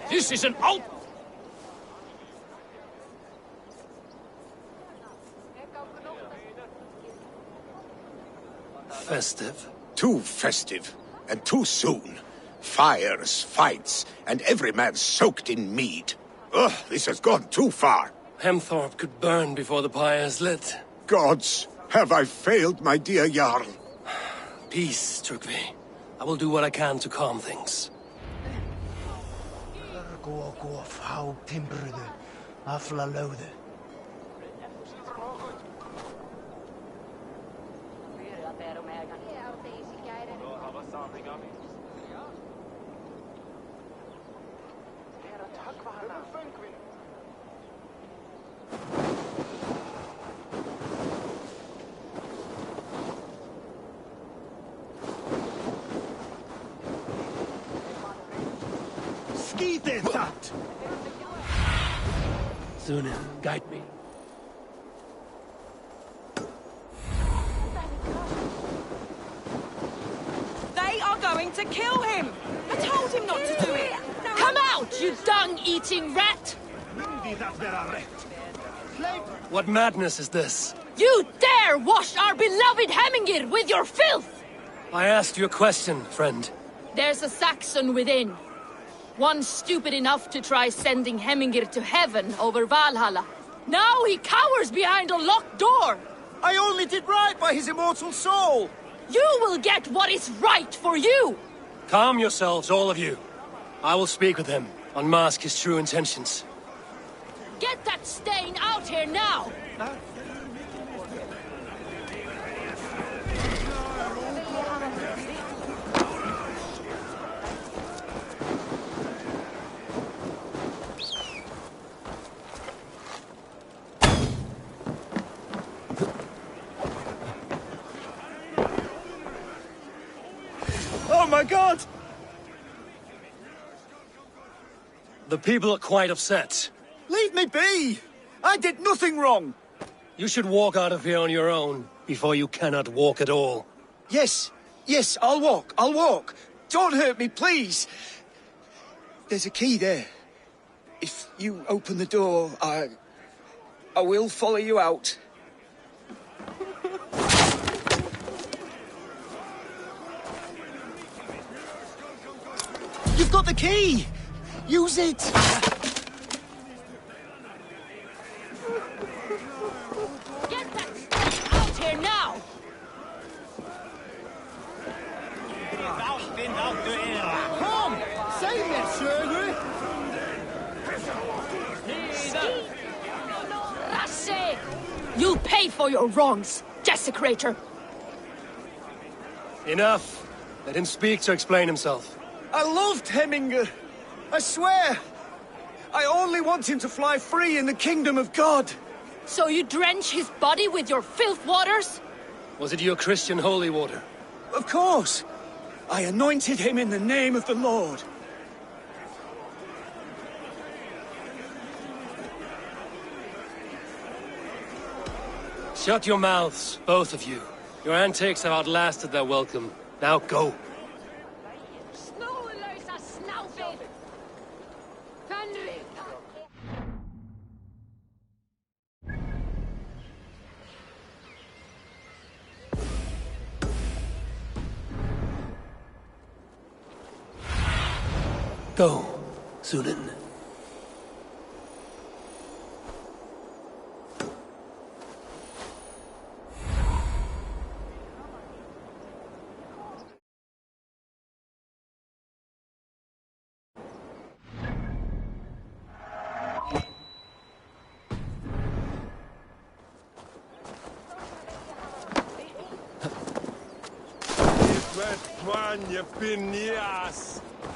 S18: This is an out.
S2: Festive.
S8: Too festive, and too soon. Fires, fights, and every man soaked in mead. Ugh, this has gone too far.
S2: Hemthorpe could burn before the pyre's lit.
S8: Gods, have I failed my dear Jarl?
S2: Peace, Trygve. I will do what I can to calm things. Sunan, guide me.
S5: They are going to kill him! I told him not to do it!
S6: Come out, you dung-eating rat!
S2: What madness is this?
S6: You dare wash our beloved Hemingir with your filth!
S2: I asked you a question, friend.
S6: There's a Saxon within. One stupid enough to try sending Hemingir to heaven over Valhalla. Now he cowers behind a locked door!
S20: I only did right by his immortal soul!
S6: You will get what is right for you!
S2: Calm yourselves, all of you. I will speak with him, unmask his true intentions.
S6: Get that stain out here now!
S20: Oh my god!
S2: The people are quite upset.
S20: Leave me be! I did nothing wrong!
S2: You should walk out of here on your own, before you cannot walk at all.
S20: Yes, I'll walk. Don't hurt me, please. There's a key there. If you open the door, I will follow you out. You've got the key! Use it!
S6: Get that stain out here now!
S20: Kom! Säg mer, Sjögry!
S6: Rasse! You'll pay for your wrongs, desecrator!
S2: Enough! Let him speak to explain himself.
S20: I loved Hemingr. I swear. I only want him to fly free in the kingdom of God.
S6: So you drench his body with your filth waters?
S2: Was it your Christian holy water?
S20: Of course. I anointed him in the name of the Lord.
S2: Shut your mouths, both of you. Your antics have outlasted their welcome. Now go. Go, Sunan.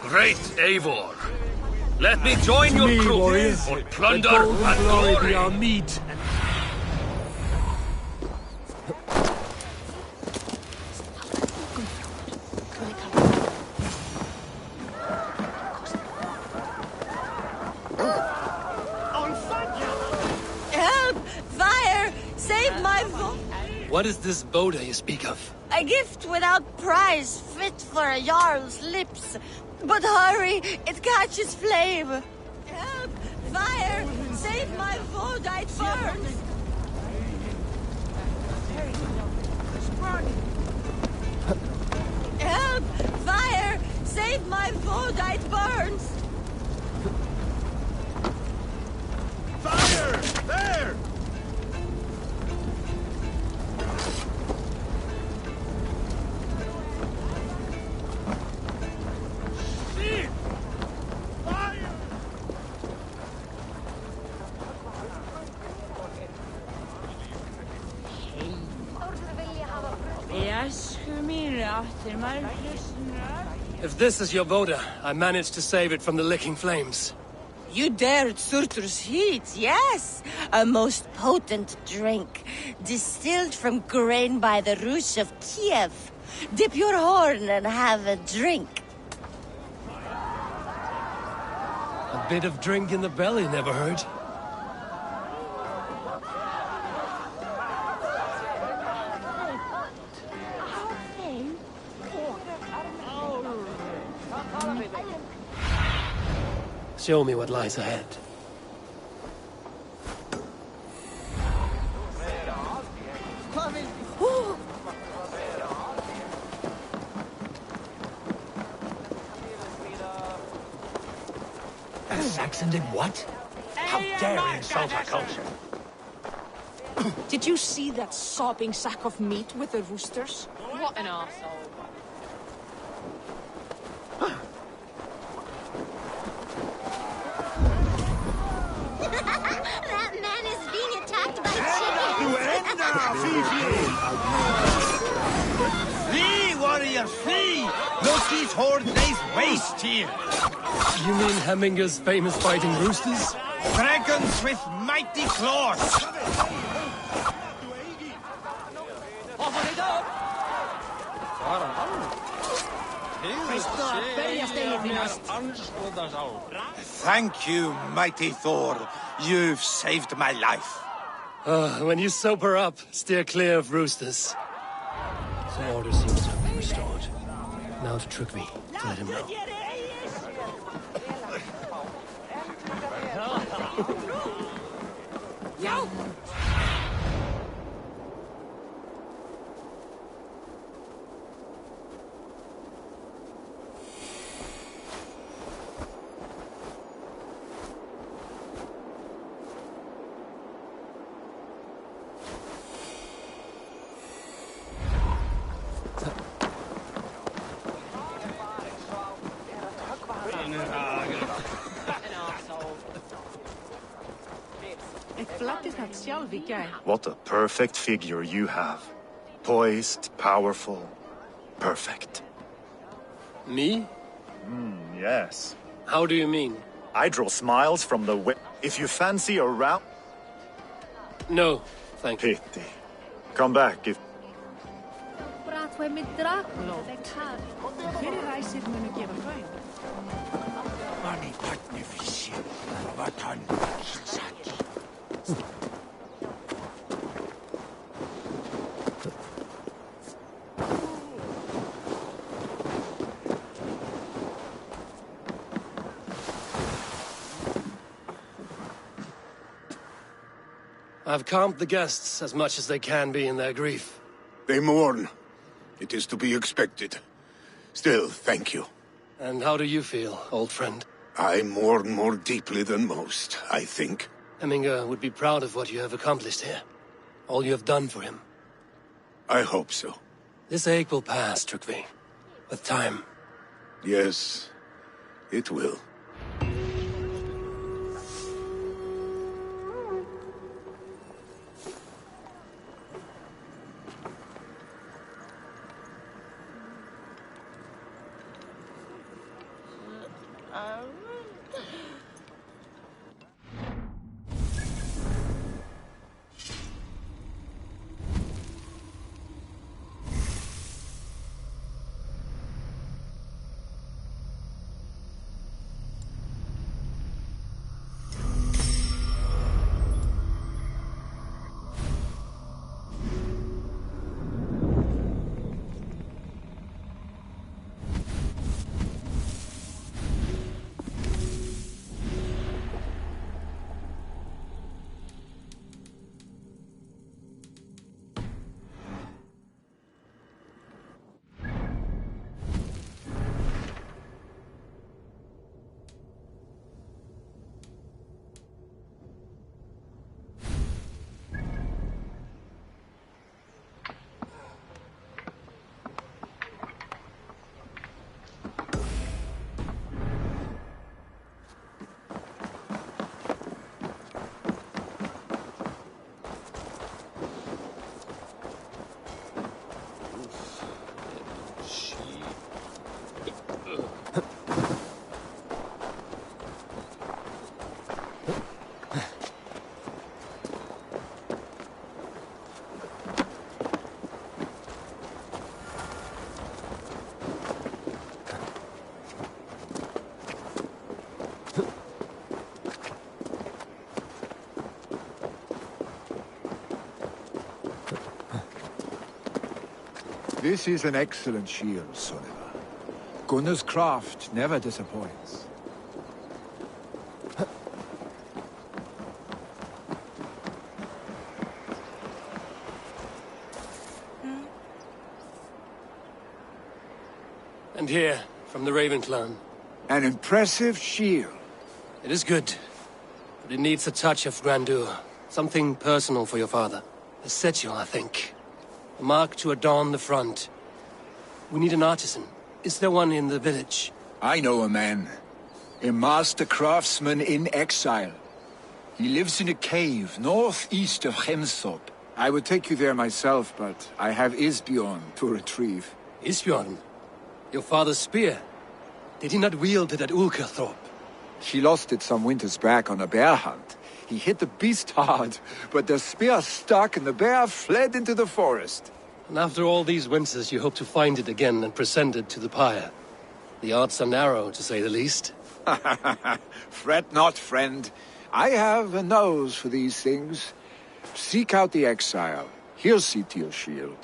S18: Great Eivor. Let me join your crew
S2: warriors.
S18: for plunder
S2: Let gold
S18: and
S2: glory
S18: glory.
S2: be our meat.
S5: Help! Fire! Save my voice!
S2: What is this Boda you speak of?
S11: A gift without price, fit for a Jarl's lips. But hurry, it catches flame. Help! Fire! Save my Vodite burns! Help! Fire! Save my Vodite burns!
S8: Fire! There!
S2: If this is your Boda, I managed to save it from the licking flames.
S11: You dared Surtur's heat, yes! A most potent drink, distilled from grain by the Rus of Kiev. Dip your horn and have a drink.
S2: A bit of drink in the belly never hurt. Show me what lies ahead.
S18: A Saxon did what? How dare he insult our culture?
S6: Did you see that sopping sack of meat with the roosters?
S17: What an arsehole.
S11: That man is being attacked by chickens!
S18: Flee, warrior, flee! Look, these horde lays waste here!
S2: You mean Hemminger's famous fighting roosters?
S18: Dragons with mighty claws! Thank you, mighty Thor. You've saved my life.
S2: When you sober up, steer clear of roosters. Some order seems to have been restored. Now to Trygve, to let him know.
S21: What a perfect figure you have. Poised, powerful, perfect.
S2: Me?
S21: Yes.
S2: How do you mean?
S21: I draw smiles from the whip. If you fancy a round...
S2: No, thank you.
S21: Pity. Come back if...
S2: I've calmed the guests as much as they can be in their grief.
S8: They mourn. It is to be expected. Still, thank you.
S2: And how do you feel, old friend?
S8: I mourn more deeply than most, I think.
S2: Hemminger would be proud of what you have accomplished here. All you have done for him.
S8: I hope so.
S2: This ache will pass, Trygve. With time.
S8: Yes, it will.
S7: This is an excellent shield, Soneva. Gunnar's craft never disappoints.
S2: And here, from the Raven clan.
S7: An impressive shield.
S2: It is good, but it needs a touch of grandeur. Something personal for your father. A sigil, I think. A mark to adorn the front. We need an artisan. Is there one in the village?
S7: I know a man. A master craftsman in exile. He lives in a cave northeast of Hemsop. I would take you there myself, but I have Isbjorn to retrieve.
S2: Isbjorn? Your father's spear? Did he not wield it at Ulkerthorpe?
S7: He lost it some winters back on a bear hunt. He hit the beast hard, but the spear stuck and the bear fled into the forest.
S2: And after all these winters, you hope to find it again and present it to the pyre. The odds are narrow, to say the least.
S7: Fret not, friend. I have a nose for these things. Seek out the exile. He'll see to your shield.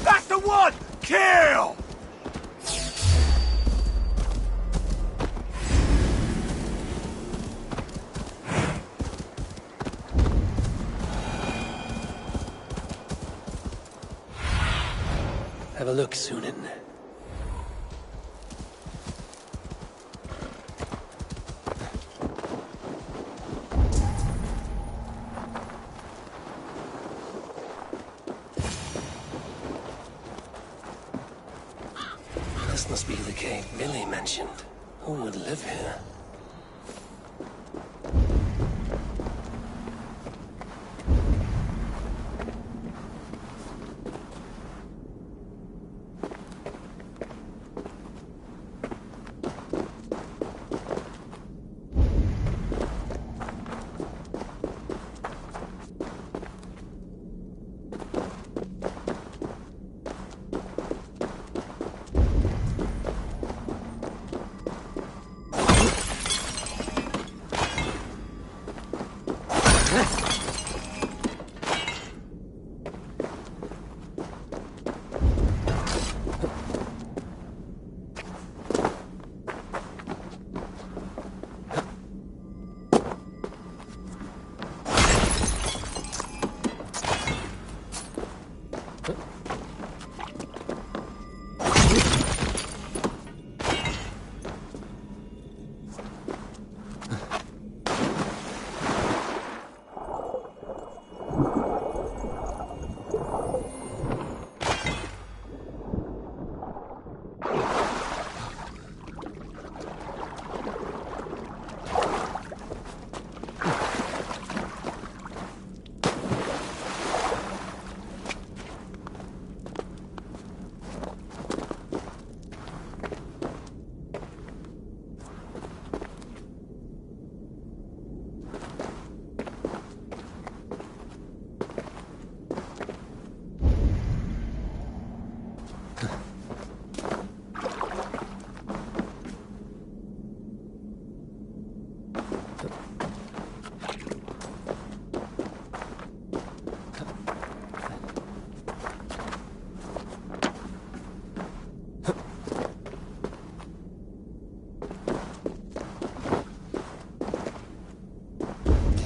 S18: That's the one! Kill!
S2: Have a look, Sunan. This must be the cave Billy mentioned. Who would live here?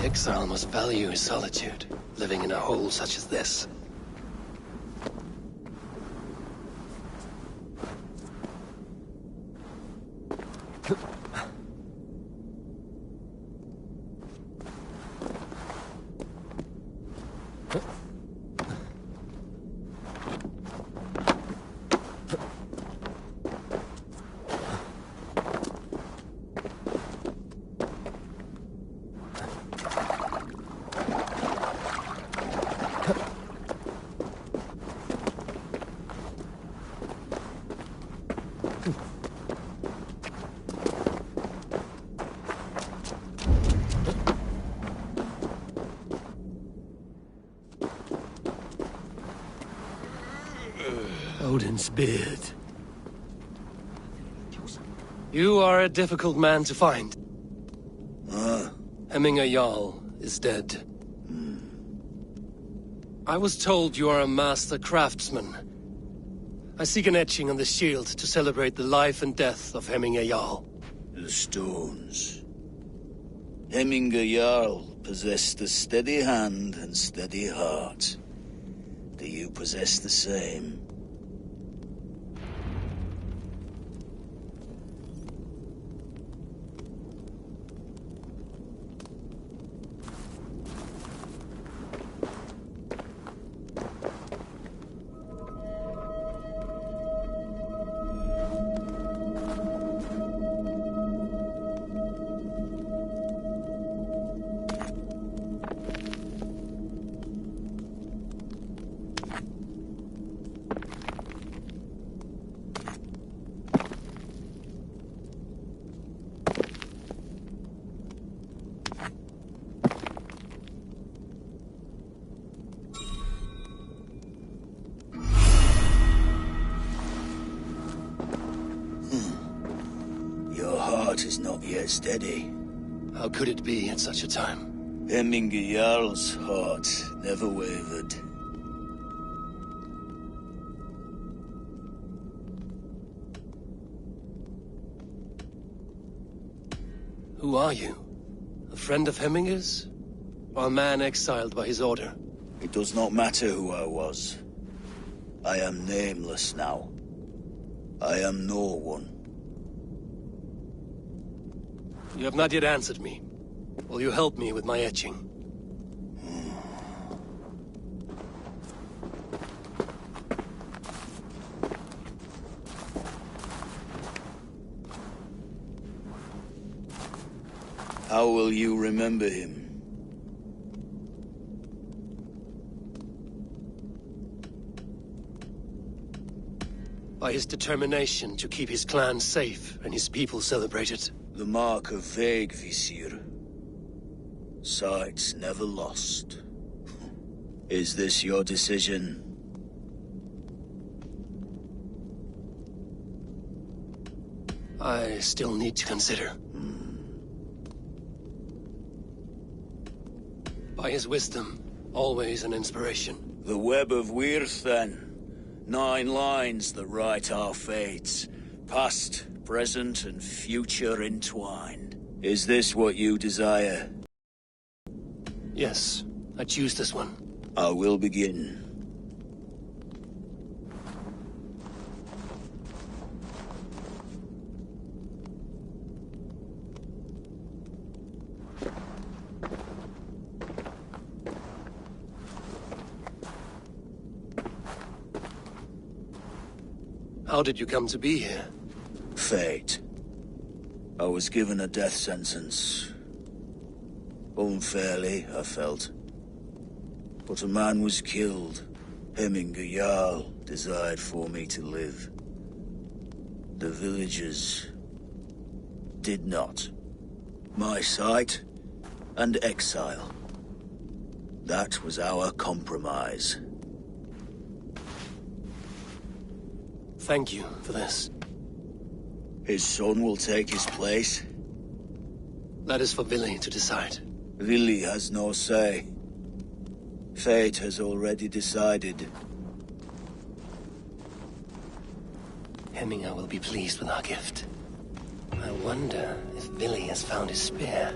S2: Exile must value his solitude, living in a hole such as this. Odin's beard. You are a difficult man to find. Hemminger Jarl is dead. I was told you are a master craftsman. I seek an etching on the shield to celebrate the life and death of Hemminger Jarl.
S1: The stones. Hemminger Jarl possessed a steady hand and steady heart. Do you possess the same? Is not yet steady.
S2: How could it be at such a time?
S1: Hemminger Jarl's heart never wavered.
S2: Who are you? A friend of Hemminger's? Or a man exiled by his order?
S1: It does not matter who I was. I am nameless now. I am no one.
S2: You have not yet answered me. Will you help me with my etching?
S1: How will you remember him?
S2: By his determination to keep his clan safe and his people celebrated.
S1: The mark of Visir. Sights never lost. Is this your decision?
S2: I still need to consider. By his wisdom, always an inspiration.
S1: The web of Wirth, then. 9 lines that write our fates. Past, present, and future entwined. Is this what you desire?
S2: Yes, I choose this one.
S1: I will begin.
S2: How did you come to be here?
S1: Fate. I was given a death sentence. Unfairly, I felt. But a man was killed. Hemminger Jarl desired for me to live. The villagers did not. My sight and exile. That was our compromise.
S2: Thank you for this.
S1: His son will take his place.
S2: That is for Vili to decide.
S1: Vili has no say. Fate has already decided.
S2: Hemminger will be pleased with our gift. I wonder if Vili has found his spear.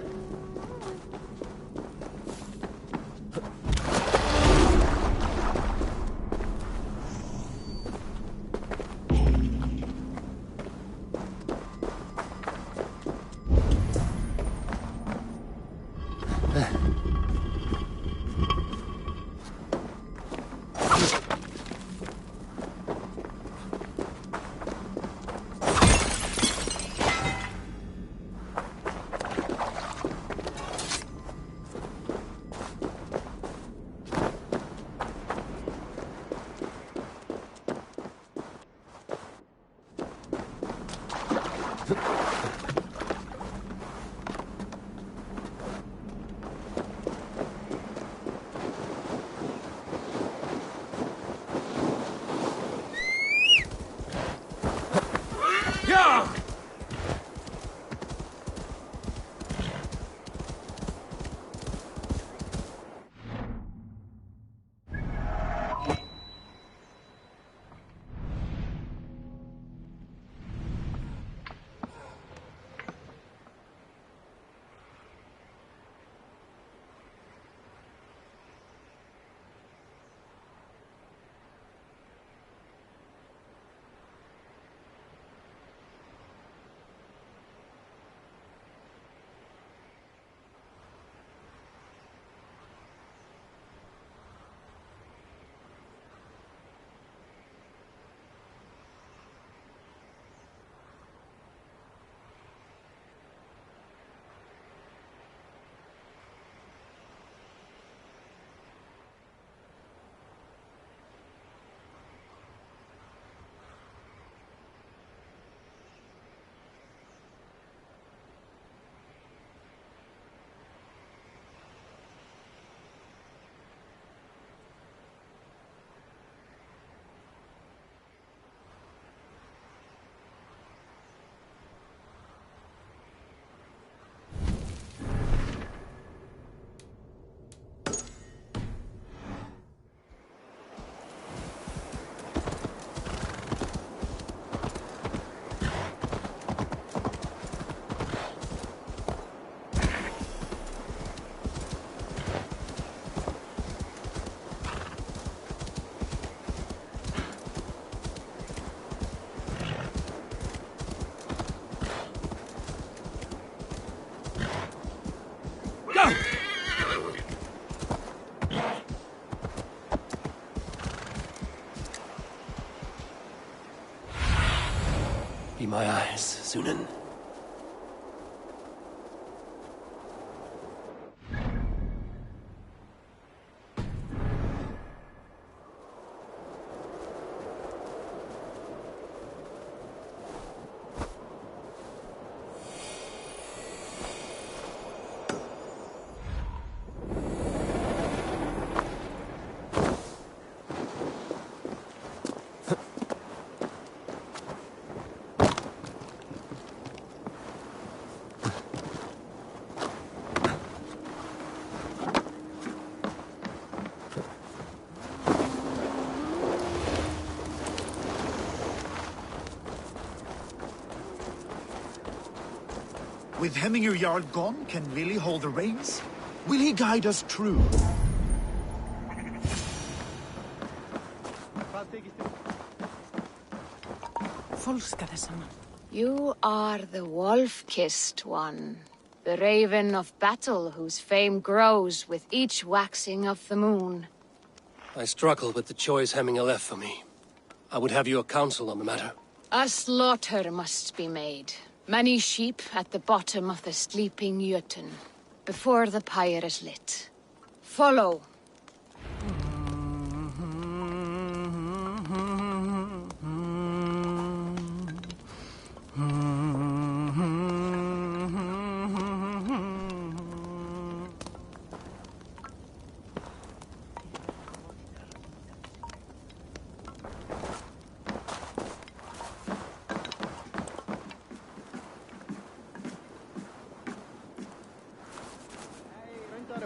S2: Be my eyes, Sunan.
S21: With Hemingr Jarl gone, can Vili hold the reins? Will he guide us true?
S6: You are the wolf-kissed one. The raven of battle whose fame grows with each waxing of the moon.
S2: I struggle with the choice Hemingr left for me. I would have your counsel on the matter.
S6: A slaughter must be made. Many sheep at the bottom of the sleeping Jötun, before the pyre is lit. Follow.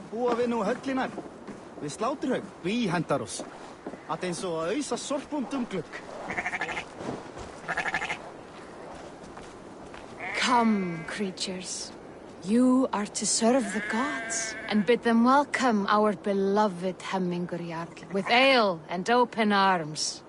S3: Búa við nú höllinar. Við sláturhaug, bí hentar oss. Að eins og að ausa sorpum glugg.
S6: Come, creatures. You are to serve the gods, and bid them welcome our beloved Hemingr Jarl with ale and open arms.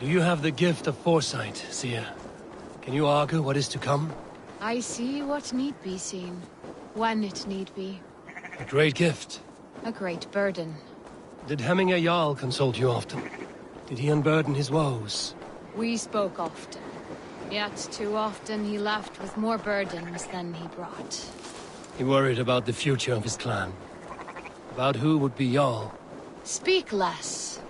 S2: Do you have the gift of foresight, seer? Can you argue what is to come?
S6: I see what need be seen, when it need be.
S2: A great gift.
S6: A great burden.
S2: Did Hemingr Jarl consult you often? Did he unburden his woes?
S6: We spoke often, yet too often he left with more burdens than he brought.
S2: He worried about the future of his clan. About who would be Jarl.
S6: Speak less,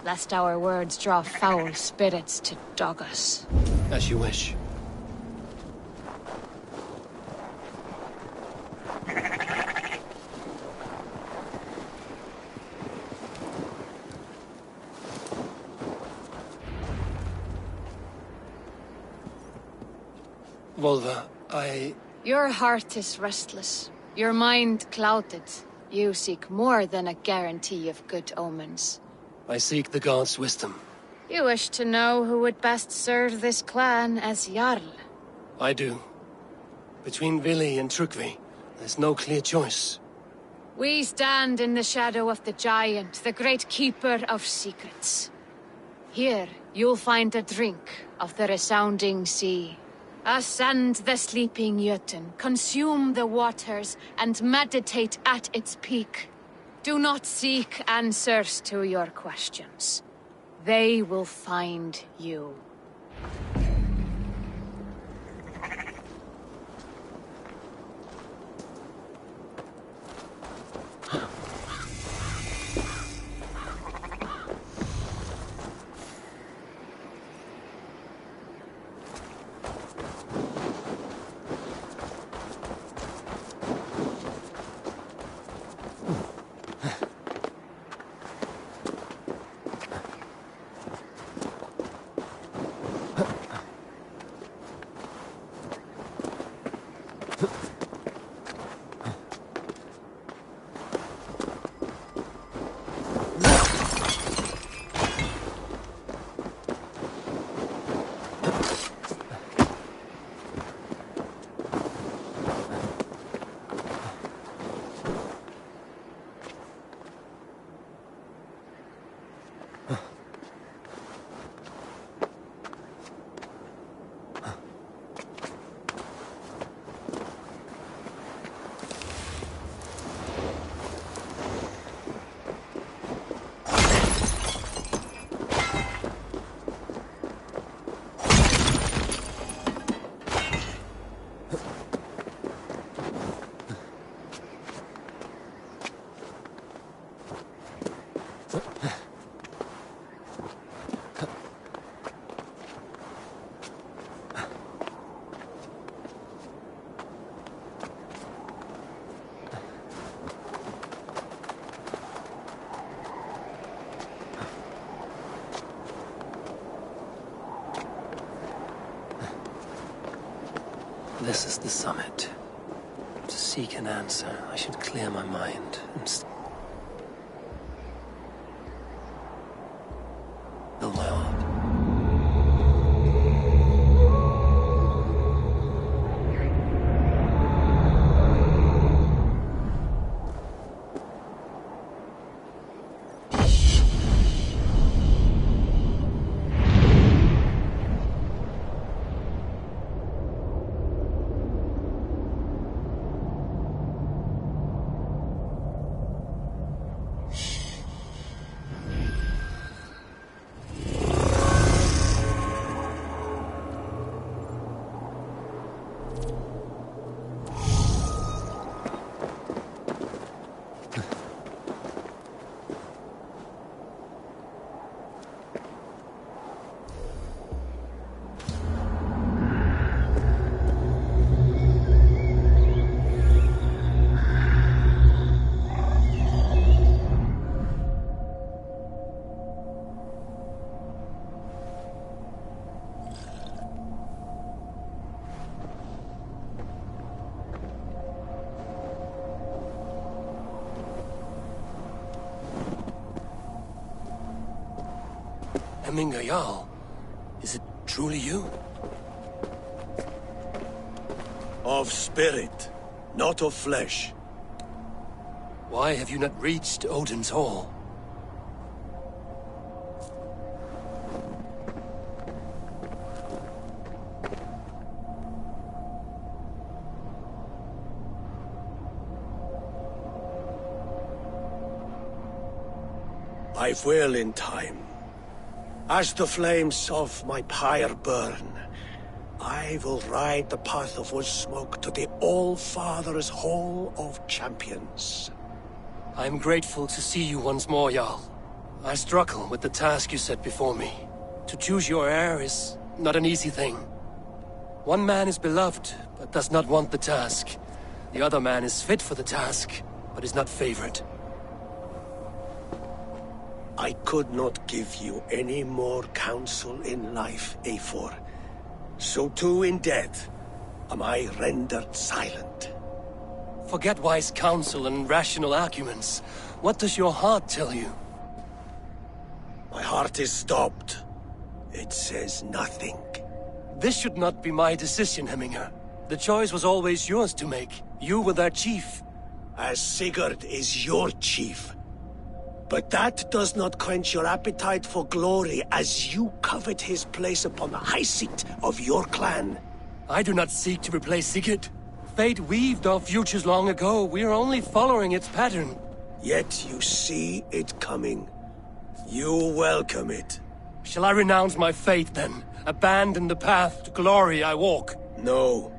S6: lest our words draw foul spirits to dog us.
S2: As you wish. Volva,
S6: Your heart is restless, your mind clouded. You seek more than a guarantee of good omens.
S2: I seek the gods' wisdom.
S6: You wish to know who would best serve this clan as Jarl?
S2: I do. Between Vili and Trukvi, there's no clear choice.
S6: We stand in the shadow of the giant, the great keeper of secrets. Here, you'll find a drink of the resounding sea. Ascend the sleeping Jötun, consume the waters, and meditate at its peak. Do not seek answers to your questions. They will find you.
S2: This is the summit. To seek an answer, I should clear my mind and still my heart. Jarl, is it truly you?
S9: Of spirit, not of flesh.
S2: Why have you not reached Odin's Hall?
S9: I will in time. As the flames of my pyre burn, I will ride the path of wood smoke to the All-Father's Hall of Champions.
S2: I am grateful to see you once more, Jarl. I struggle with the task you set before me. To choose your heir is not an easy thing. One man is beloved, but does not want the task. The other man is fit for the task, but is not favored.
S9: I could not give you any more counsel in life, Eivor. So too in death am I rendered silent.
S2: Forget wise counsel and rational arguments. What does your heart tell you?
S9: My heart is stopped. It says nothing.
S2: This should not be my decision, Hemminger. The choice was always yours to make. You were their chief.
S9: As Sigurd is your chief. But that does not quench your appetite for glory as you covet his place upon the high seat of your clan.
S2: I do not seek to replace Sigurd. Fate weaved our futures long ago. We are only following its pattern.
S9: Yet you see it coming. You welcome it.
S2: Shall I renounce my faith then? Abandon the path to glory I walk?
S9: No.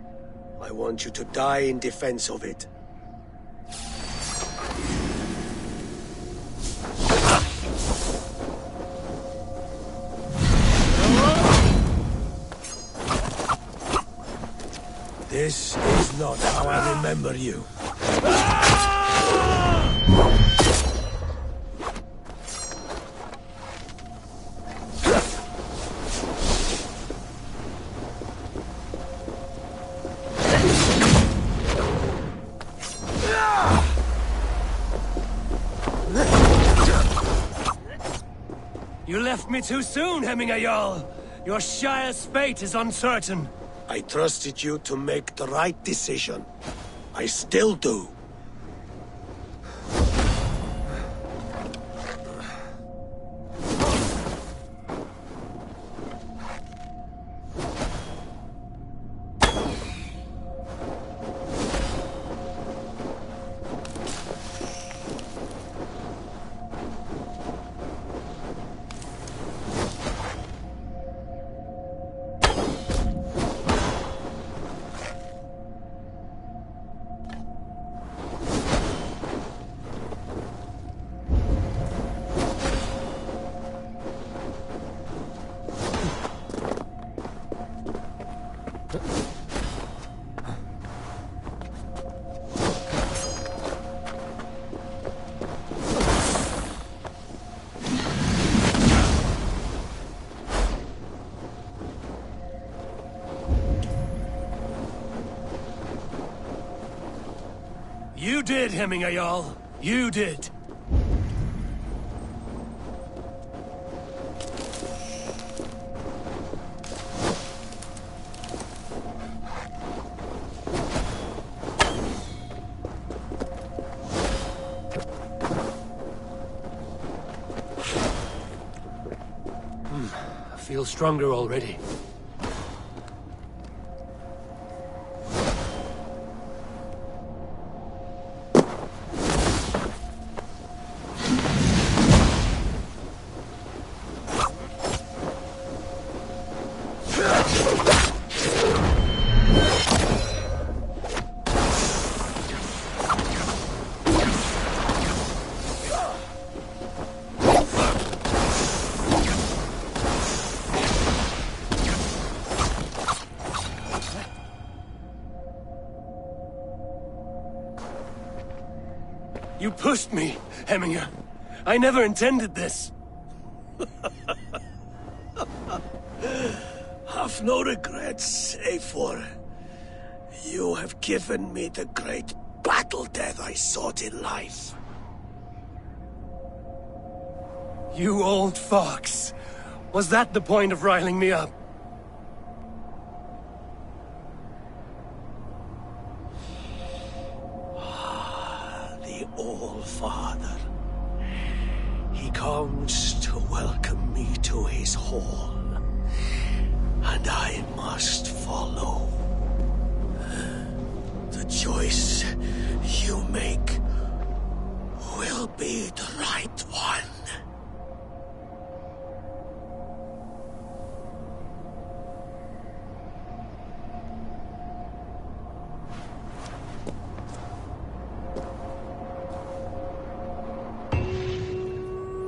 S9: I want you to die in defense of it. This is not how I remember you.
S2: You left me too soon, Hemminger Jarl. Your Shire's fate is uncertain.
S9: I trusted you to make the right decision. I still do.
S2: did, Hemminger Jarl. You did. I feel stronger already. You pushed me, Hemminger. I never intended this.
S9: Have no regrets, Eivor. You have given me the great battle death I sought in life.
S2: You old fox. Was that the point of riling me up?
S9: The All-Father. He comes to welcome me to his hall. And I must follow. The choice you make will be the right one.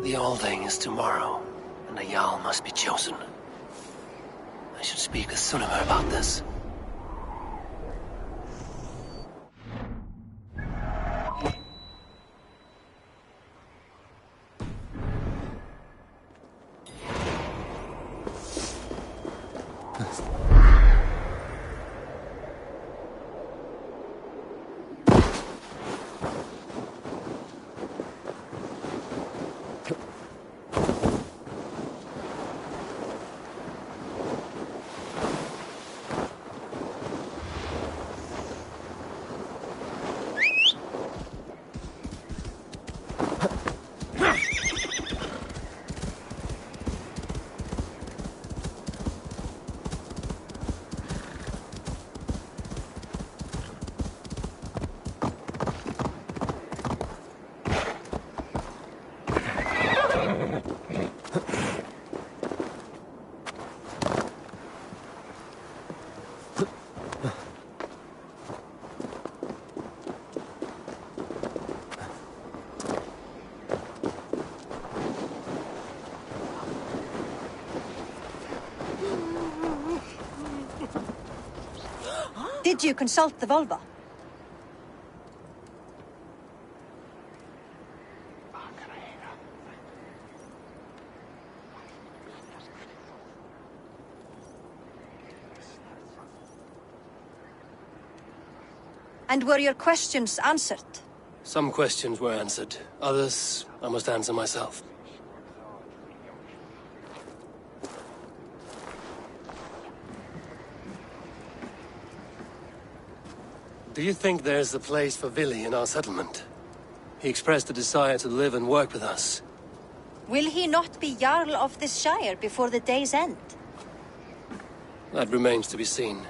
S2: The Althing is tomorrow, and a Jarl must be chosen. I should speak with Sunnema about this.
S12: Did you consult the Volva? And were your questions answered?
S2: Some questions were answered. Others, I must answer myself. Do you think there's a place for Vili in our settlement? He expressed a desire to live and work with us.
S12: Will he not be Jarl of this shire before the day's end?
S2: That remains to be seen.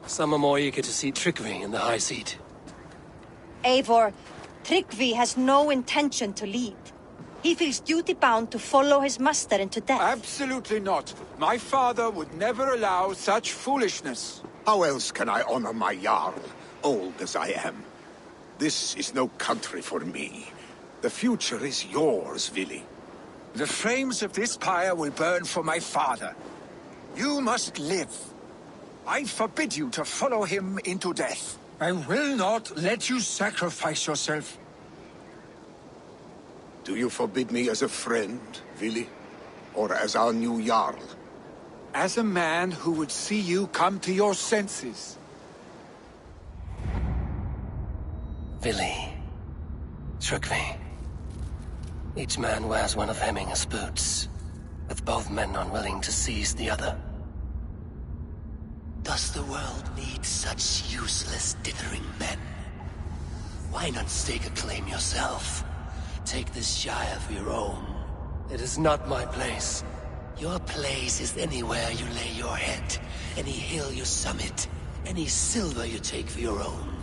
S2: Some are more eager to see Tryggvi in the high seat.
S12: Eivor, Tryggvi has no intention to lead. He feels duty-bound to follow his master into death.
S10: Absolutely not. My father would never allow such foolishness.
S8: How else can I honor my Jarl, old as I am? This is no country for me. The future is yours, Vili.
S10: The flames of this pyre will burn for my father. You must live. I forbid you to follow him into death. I will not let you sacrifice yourself.
S8: Do you forbid me as a friend, Vili? Or as our new Jarl?
S10: As a man who would see you come to your senses.
S2: Vili. Trygve. Each man wears one of Hemminger's boots, with both men unwilling to seize the other.
S13: Does the world need such useless, dithering men? Why not stake a claim yourself? Take this Shire for your own.
S2: It is not my place.
S13: Your place is anywhere you lay your head, any hill you summit, any silver you take for your own.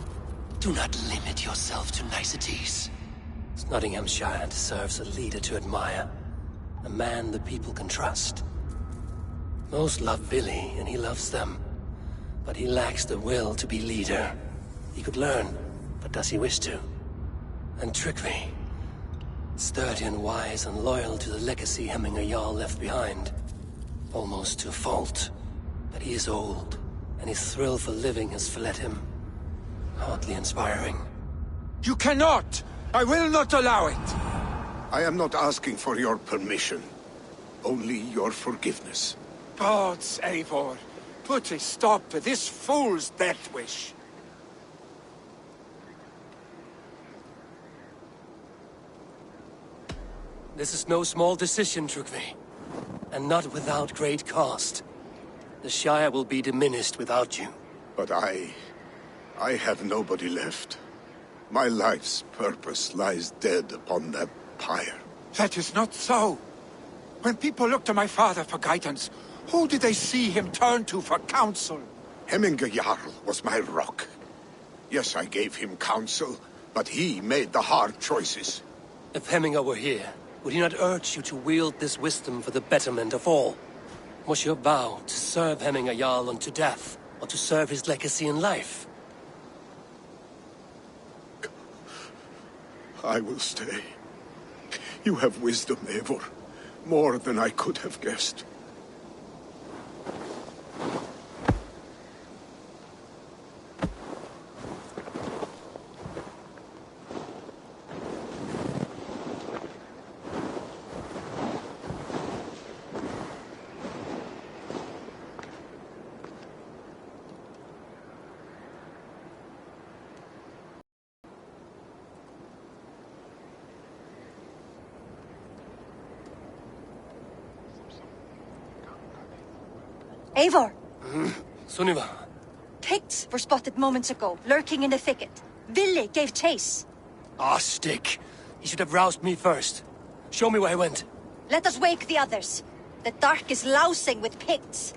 S13: Do not limit yourself to niceties.
S2: Nottinghamshire deserves a leader to admire. A man the people can trust. Most love Vili, and he loves them. But he lacks the will to be leader. He could learn, but does he wish to? And Trygve. Sturdy and wise and loyal to the legacy Hemminger Jarl left behind. Almost to a fault. But he is old, and his thrill for living has fled him. Hardly inspiring.
S10: You cannot! I will not allow it!
S8: I am not asking for your permission. Only your forgiveness.
S10: Gods, Eivor, put a stop to this fool's death wish.
S2: This is no small decision, Trygve. And not without great cost. The Shire will be diminished without you.
S8: But I have nobody left. My life's purpose lies dead upon that pyre.
S10: That is not so. When people look to my father for guidance, who did they see him turn to for counsel?
S8: Hemminger Jarl was my rock. Yes, I gave him counsel, but he made the hard choices.
S2: If Hemminger were here, would he not urge you to wield this wisdom for the betterment of all? Was your vow to serve Hemminger Jarl unto death, or to serve his legacy in life?
S8: I will stay. You have wisdom, Eivor. More than I could have guessed.
S12: Eivor!
S2: Sunniva!
S12: Picts were spotted moments ago, lurking in the thicket. Vili gave chase.
S2: Ah, stick! He should have roused me first. Show me where he went.
S12: Let us wake the others. The dark is lousing with Picts.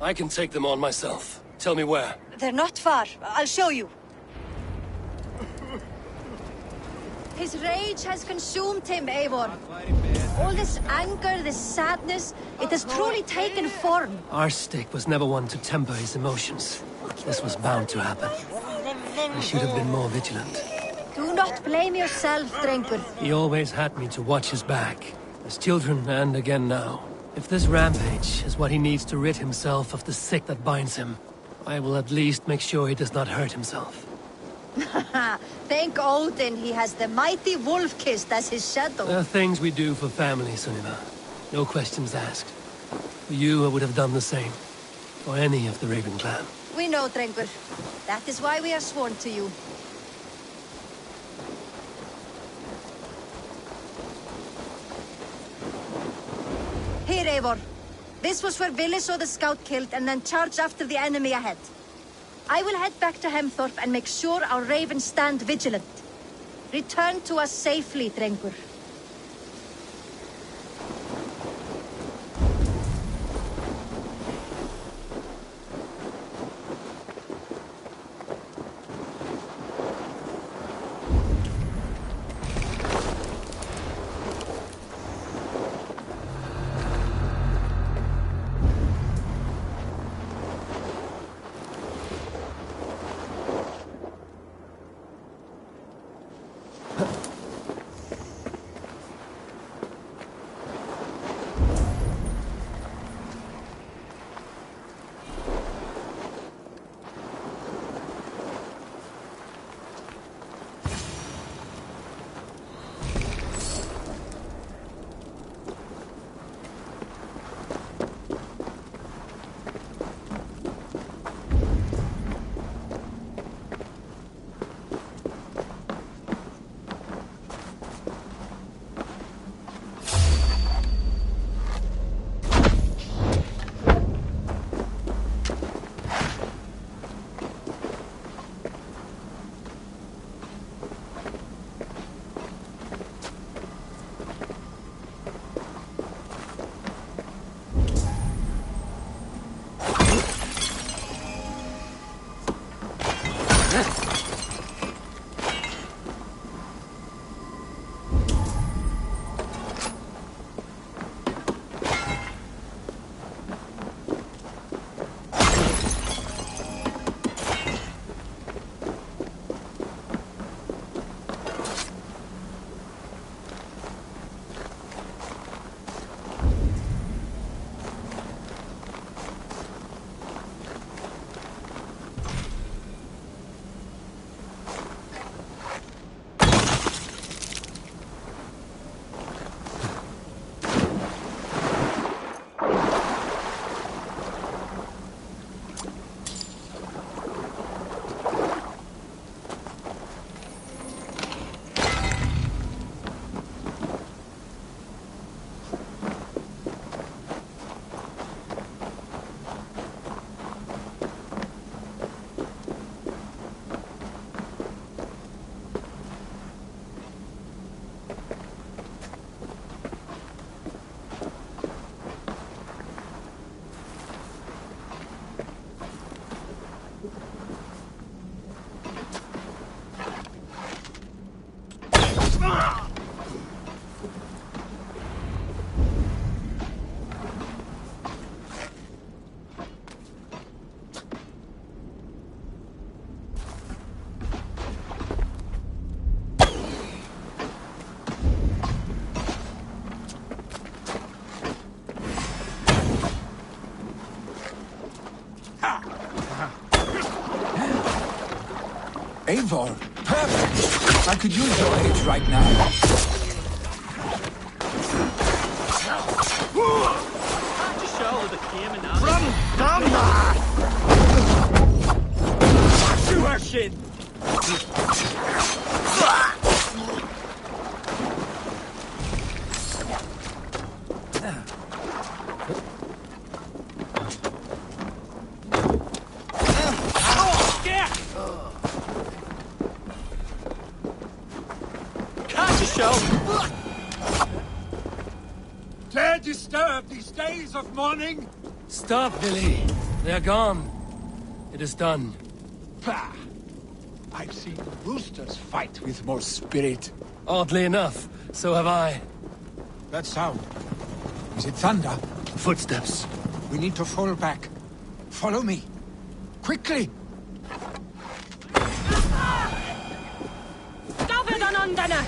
S2: I can take them on myself. Tell me where.
S12: They're not far. I'll show you. His rage has consumed him, Eivor. All this anger, this sadness, it has truly taken form.
S2: Our stick was never one to temper his emotions. This was bound to happen. I should have been more vigilant.
S12: Do not blame yourself, Drengur.
S2: He always had me to watch his back. As children, and again now. If this rampage is what he needs to rid himself of the sick that binds him, I will at least make sure he does not hurt himself.
S12: Thank Odin he has the mighty Wolf-Kissed as his shadow.
S2: There are things we do for family, Sunniva. No questions asked. For you, I would have done the same. For any of the Raven clan.
S12: We know, Drengur. That is why we are sworn to you. Here, Eivor. This was where Vili saw the scout killed and then charged after the enemy ahead. I will head back to Hemthorpe and make sure our ravens stand vigilant. Return to us safely, Drengur.
S7: Eivor, perfect! I could use your aid right now.
S21: Run, down there! To her shin!
S10: Dare disturb these days of mourning?
S2: Stop, Billy. They're gone. It is done.
S7: Bah! I've seen roosters fight with more spirit.
S2: Oddly enough, so have I.
S7: That sound. Is it thunder?
S2: Footsteps.
S7: We need to fall back. Follow me. Quickly!
S11: David on Undana!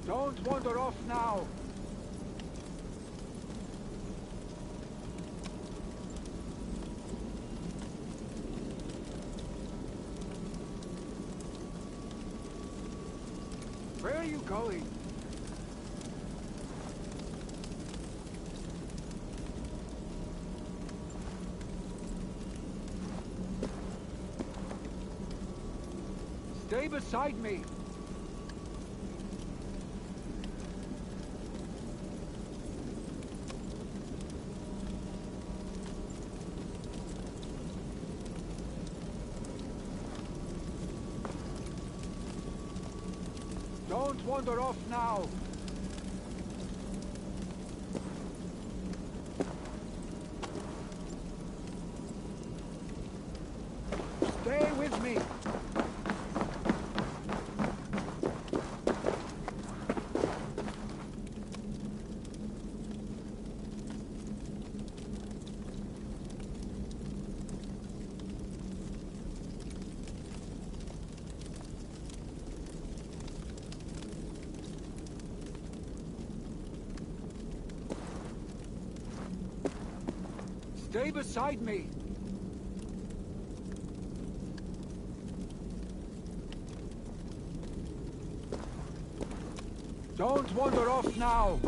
S10: Don't wander off now. Where are you going? Stay beside me. Don't wander off now. Stay with me. Stay beside me. Don't wander off now.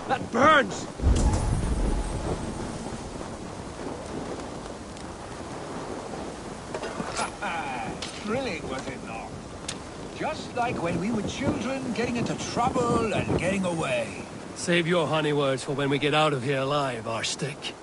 S10: That burns!
S7: Thrilling, was it not? Just like when we were children, getting into trouble and getting away.
S2: Save your honey words for when we get out of here alive, Arstick.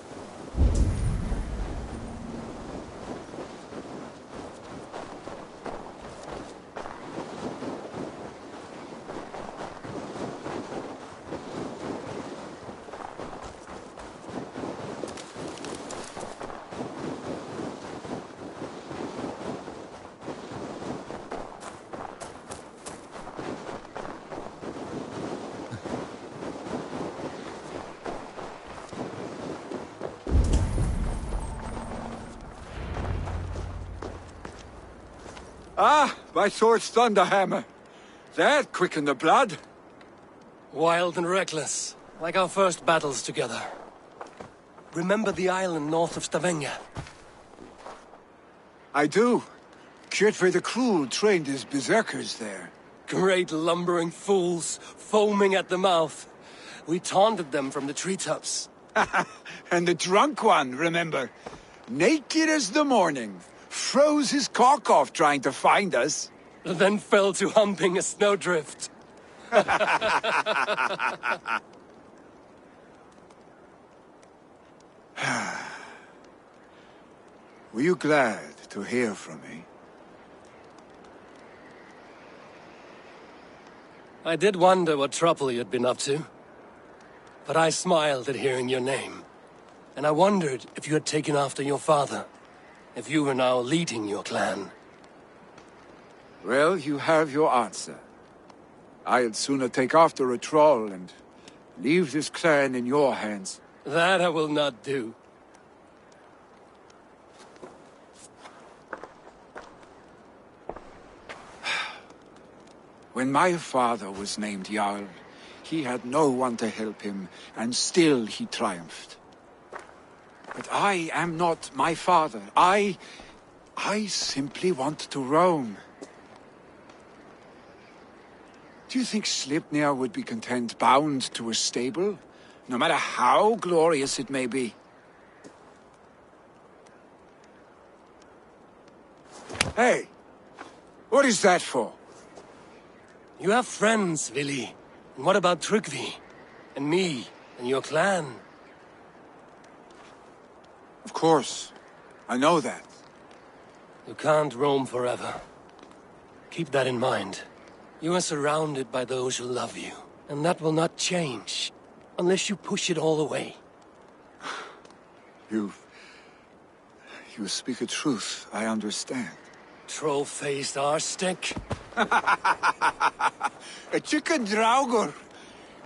S10: Ah, by Thor's thunderhammer. That quickened the blood.
S2: Wild and reckless, like our first battles together. Remember the island north of Stavanger?
S7: I do. Kjotve the Cruel trained his berserkers there.
S2: Great lumbering fools, foaming at the mouth. We taunted them from the treetops.
S7: And the drunk one, remember? Naked as the morning. Froze his cock off trying to find us.
S2: Then fell to humping a snowdrift.
S7: Were you glad to hear from me?
S2: I did wonder what trouble you'd been up to. But I smiled at hearing your name. And I wondered if you had taken after your father. If you were now leading your clan.
S7: Well, you have your answer. I'd sooner take after a troll and leave this clan in your hands.
S2: That I will not do.
S7: When my father was named Jarl, he had no one to help him, and still he triumphed. But I am not my father. I simply want to roam. Do you think Sleipnir would be content bound to a stable, no matter how glorious it may be? Hey! What is that for?
S2: You have friends, Vili. And what about Tryggvi? And me? And your clan?
S7: Of course. I know that.
S2: You can't roam forever. Keep that in mind. You are surrounded by those who love you. And that will not change. Unless you push it all away.
S7: You speak a truth, I understand.
S2: Troll-faced arse-stick.
S7: A chicken Draugr!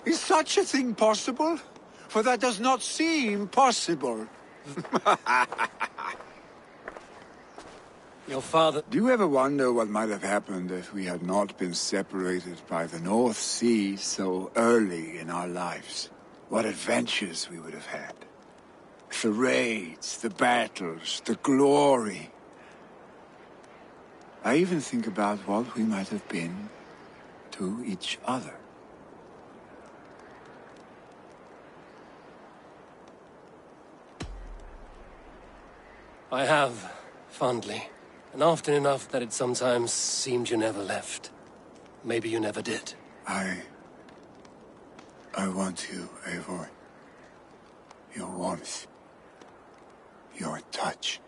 S7: Is such a thing possible? For that does not seem possible.
S2: Your father...
S7: Do you ever wonder what might have happened if we had not been separated by the North Sea so early in our lives? What adventures we would have had. The raids, the battles, the glory. I even think about what we might have been to each other.
S2: I have, fondly. And often enough that it sometimes seemed you never left. Maybe you never did.
S7: I want you, Eivor. Your warmth. Your touch.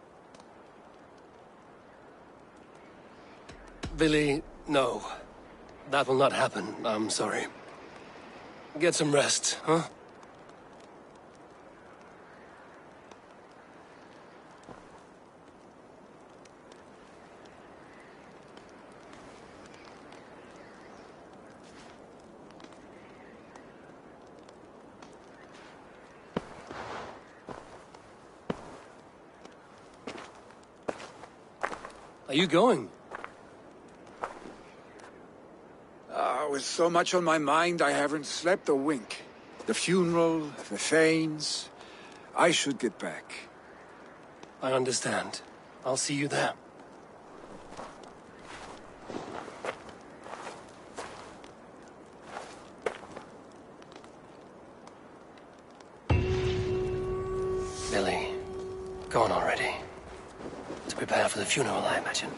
S2: Vili, no. That will not happen, I'm sorry. Get some rest, huh? Are you going?
S7: With so much on my mind, I haven't slept a wink. The funeral, the Thanes. I should get back.
S2: I understand. I'll see you there. Billy, gone already. To prepare for the funeral, I imagine.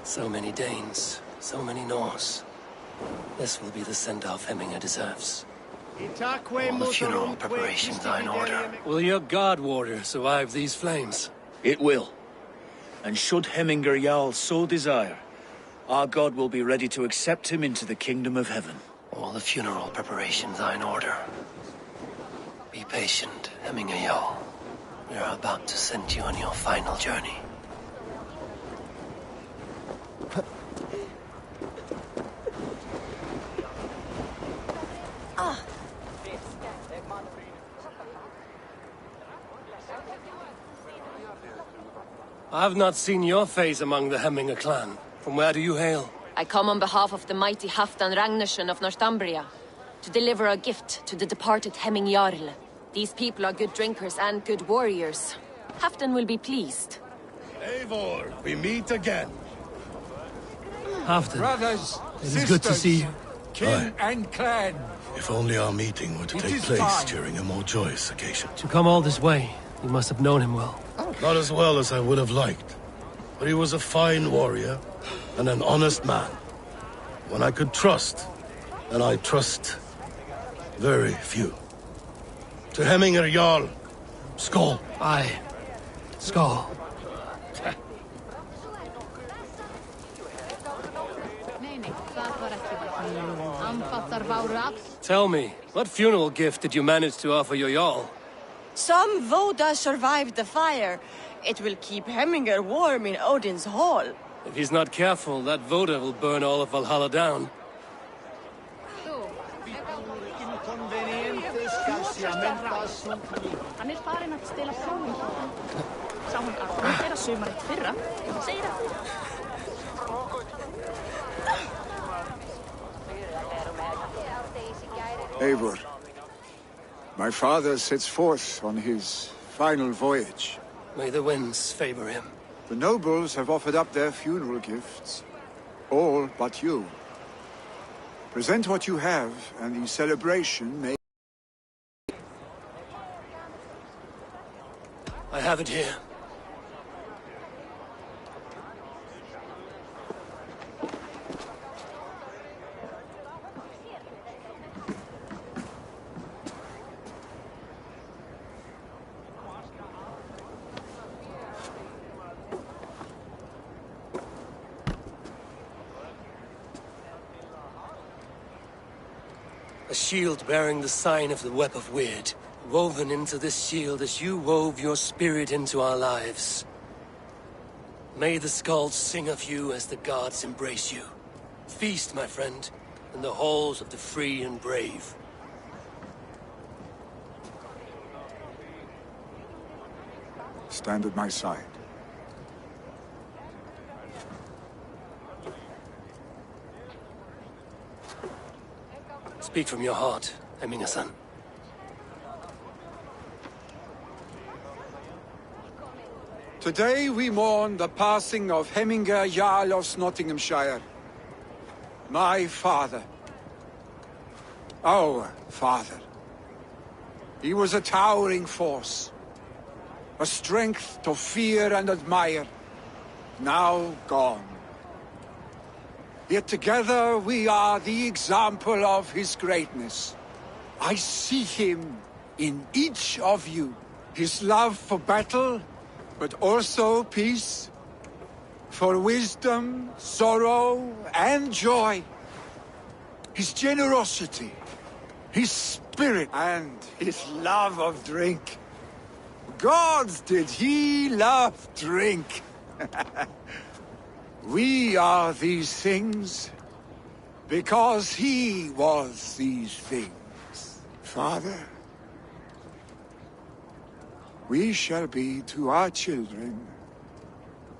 S2: So many Danes, so many Norse. This will be the send-off Hemminger deserves. All the funeral preparations are in order. Will your guard warrior survive these flames?
S1: It will. And should Hemminger Jarl so desire, our god will be ready to accept him into the kingdom of heaven.
S2: All the funeral preparations are in order. Be patient, Hemminger Jarl. We are about to send you on your final journey. I've not seen your face among the Hemminger clan. From where do you hail?
S14: I come on behalf of the mighty Halfdan Ragnarsson of Northumbria, to deliver a gift to the departed Hemming Jarl. These people are good drinkers and good warriors. Halfdan will be pleased.
S9: Eivor, we meet again.
S2: Halfdan,
S10: Brothers,
S2: it is good to see you.
S10: Kin and clan.
S9: If only our meeting were to take place during a more joyous occasion.
S2: To come all this way, you must have known him well.
S9: Not as well as I would have liked, but he was a fine warrior and an honest man. One I could trust, and I trust very few. To Hemminger Jarl, Skål.
S2: Aye, Skål. Tell me, what funeral gift did you manage to offer your Jarl?
S11: Some Voda survived the fire. It will keep Hemminger warm in Odin's hall.
S2: If he's not careful, that Voda will burn all of Valhalla down.
S22: Hann farin að stela prófin hjá hann. Sá hann að þeirra sumarið fyrra. Segir það.
S7: Eivor, my father sets forth on his final voyage.
S2: May the winds favor him.
S7: The nobles have offered up their funeral gifts. All but you. Present what you have, and the celebration may...
S2: I have it here. A shield bearing the sign of the Web of Weird. Woven into this shield as you wove your spirit into our lives. May the skalds sing of you as the gods embrace you. Feast, my friend, in the halls of the free and brave.
S7: Stand at my side.
S2: Speak from your heart, Hemminger-son.
S7: Today we mourn the passing of Hemminger Jarl of Nottinghamshire. My father. Our father. He was a towering force. A strength to fear and admire. Now gone. Yet together we are the example of his greatness. I see him in each of you. His love for battle, but also peace. For wisdom, sorrow, and joy. His generosity, his spirit, and his love of drink. Gods, did he love drink! We are these things because he was these things. Father, we shall be to our children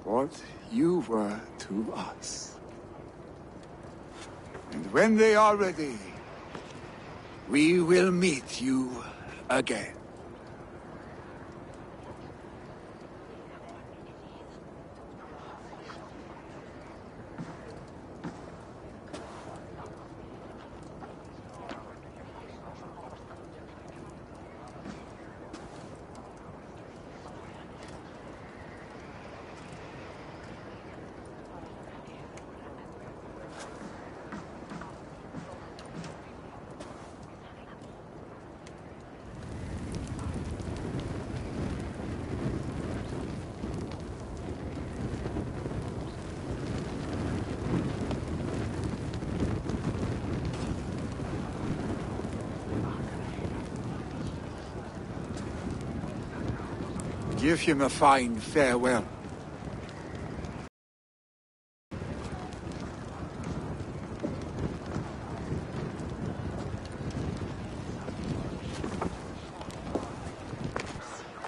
S7: what you were to us. And when they are ready, we will meet you again. Give him a fine farewell.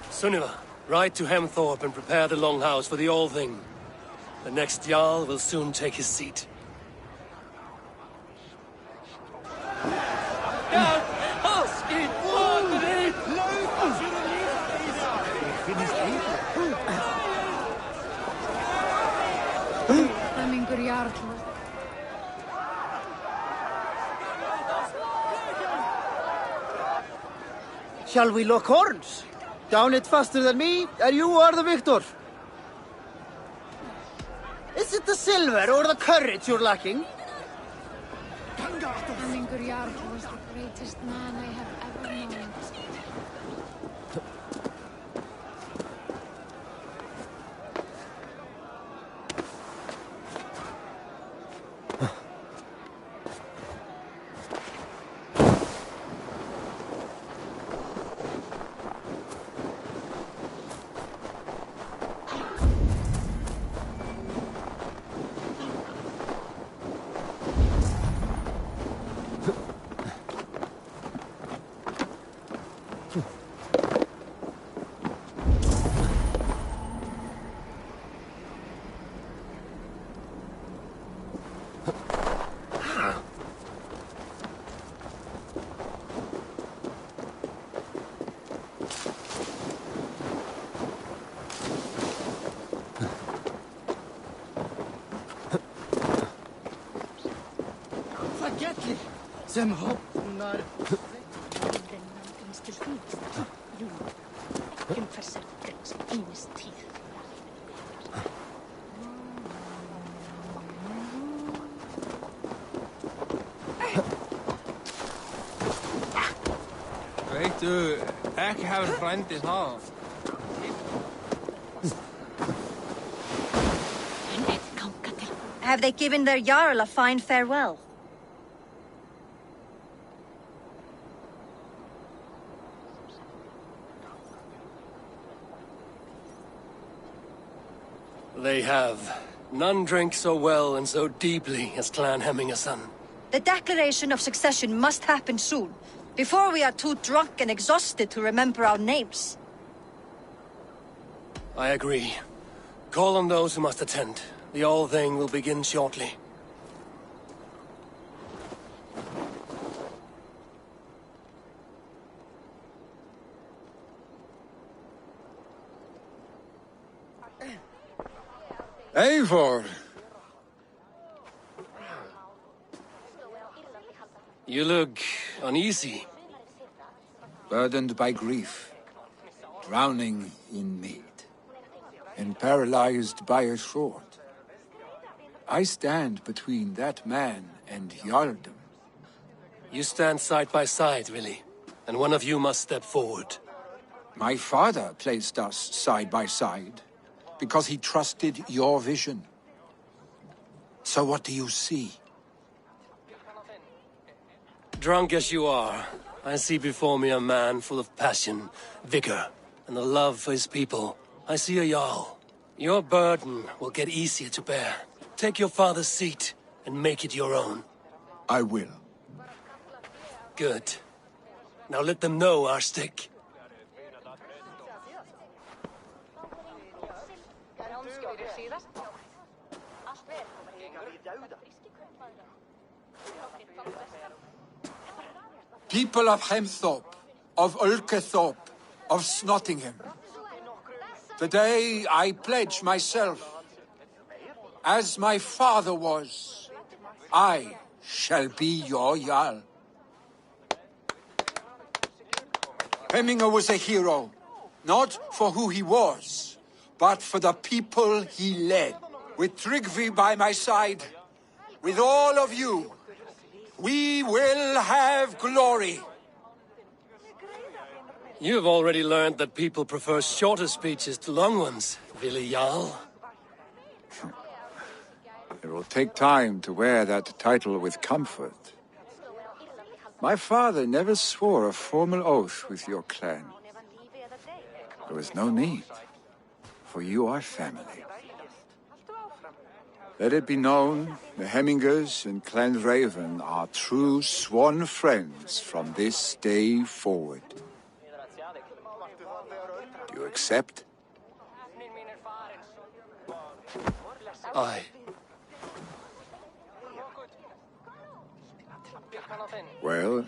S2: Sunniva, Ride to Hemthorpe and prepare the Longhouse for the Althing. The next Jarl will soon take his seat.
S3: Shall we lock horns? Down it faster than me, and you are the victor. Is it the silver or the courage you're lacking?
S6: Hamingur Jarl was the greatest man I have ever known.
S3: Sem hopnar.
S15: Weet du, ik heb een vriend in huis.
S12: Have they given their Jarl a fine farewell?
S2: They have. None drank so well and so deeply as Clan Hemmingerson.
S12: The declaration of succession must happen soon, before we are too drunk and exhausted to remember our names.
S2: I agree. Call on those who must attend. The Althing will begin shortly.
S7: Eivor!
S2: You look uneasy.
S7: Burdened by grief, drowning in mead, and paralyzed by a sword. I stand between that man and Jarldom.
S2: You stand side by side, really, and one of you must step forward.
S7: My father placed us side by side, because he trusted your vision. So what do you see?
S2: Drunk as you are, I see before me a man full of passion, vigor, and a love for his people. I see a Jarl. Your burden will get easier to bear. Take your father's seat and make it your own.
S7: I will.
S2: Good. Now let them know our stick.
S7: People of Hemthorpe, of Ulkethorpe, of Snottingham. Today I pledge myself, as my father was, I shall be your Jarl. Hemminger was a hero, not for who he was, but for the people he led. With Tryggvi by my side, with all of you, we will have glory.
S2: You have already learned that people prefer shorter speeches to long ones, Vili Jarl.
S7: It will take time to wear that title with comfort. My father never swore a formal oath with your clan. There was no need, for you are family. Let it be known, the Hemmingers and Clan Raven are true sworn friends from this day forward. Do you accept?
S2: Aye.
S7: Well?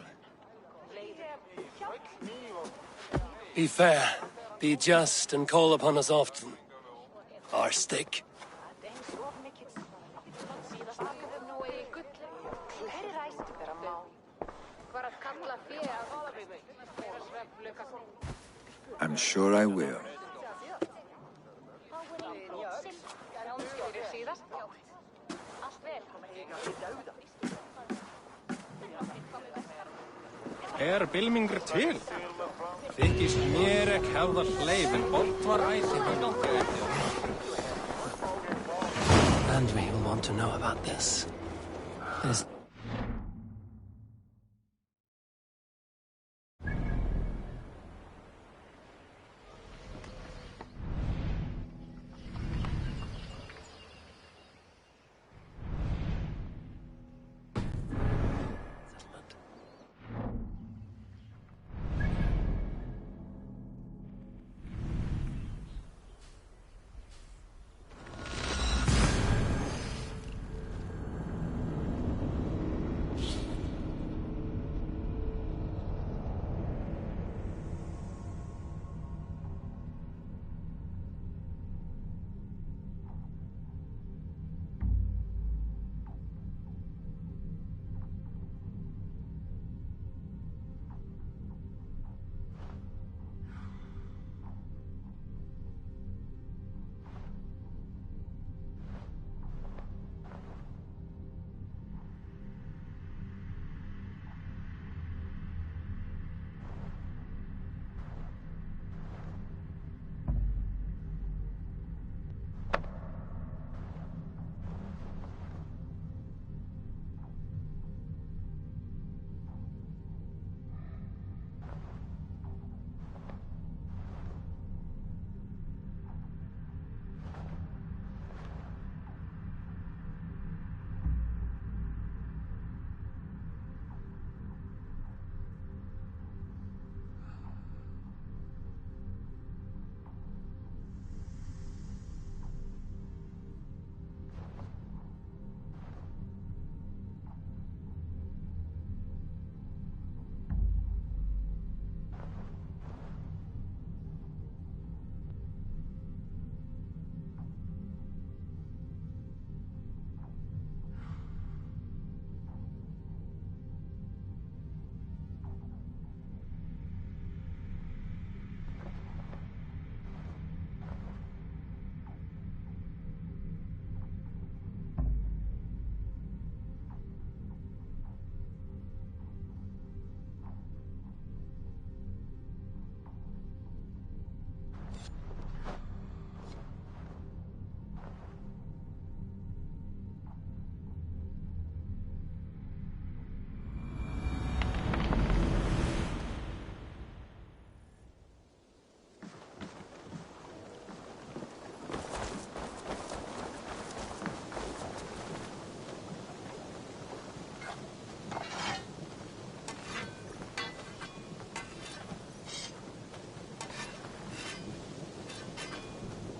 S2: Be fair, be just, and call upon us often. Our stick.
S7: I'm sure I will.
S15: Bylmingur til? Þykist mér ekki hafa hleif en bort var ætið að ganga eftir.
S2: And we will want to know about this. There's...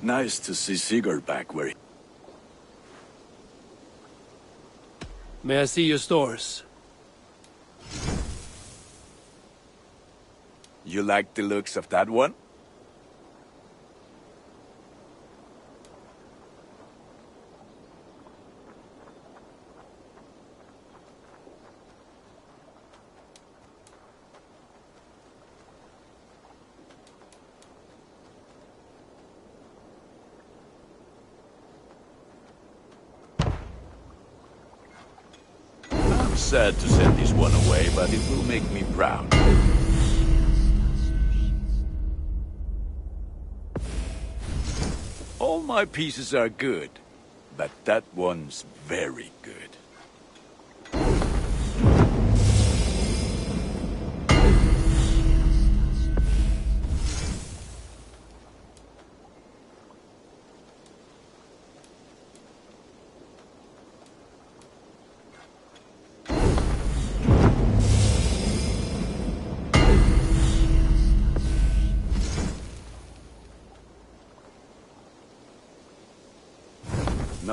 S1: Nice to see Sigurd back where he...
S2: May I see your stores?
S1: You like the looks of that one? Sad to send this one away, but it will make me proud. All my pieces are good, but that one's very good.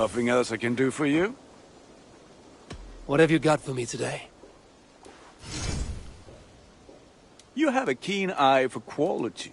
S4: Nothing else I can do for you?
S2: What have you got for me today?
S4: You have a keen eye for quality.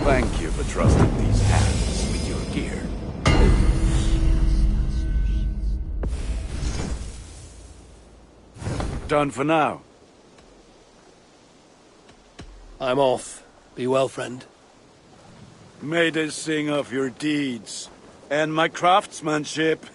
S4: Thank you for trusting these hands with your gear. Done for now.
S2: I'm off. Be well, friend.
S4: May they sing of your deeds and my craftsmanship.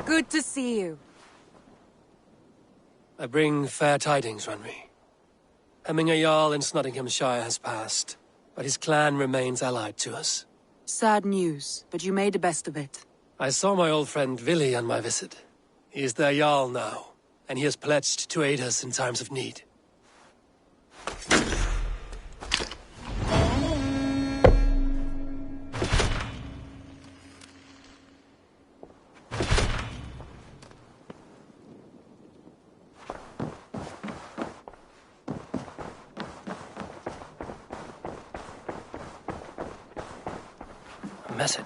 S17: Good to see you.
S2: I bring fair tidings, Runry. Hemminger Jarl in Nottinghamshire has passed, but his clan remains allied to us.
S17: Sad news, but you made the best of it.
S2: I saw my old friend Vili on my visit. He is their Jarl now, and he has pledged to aid us in times of need. A message.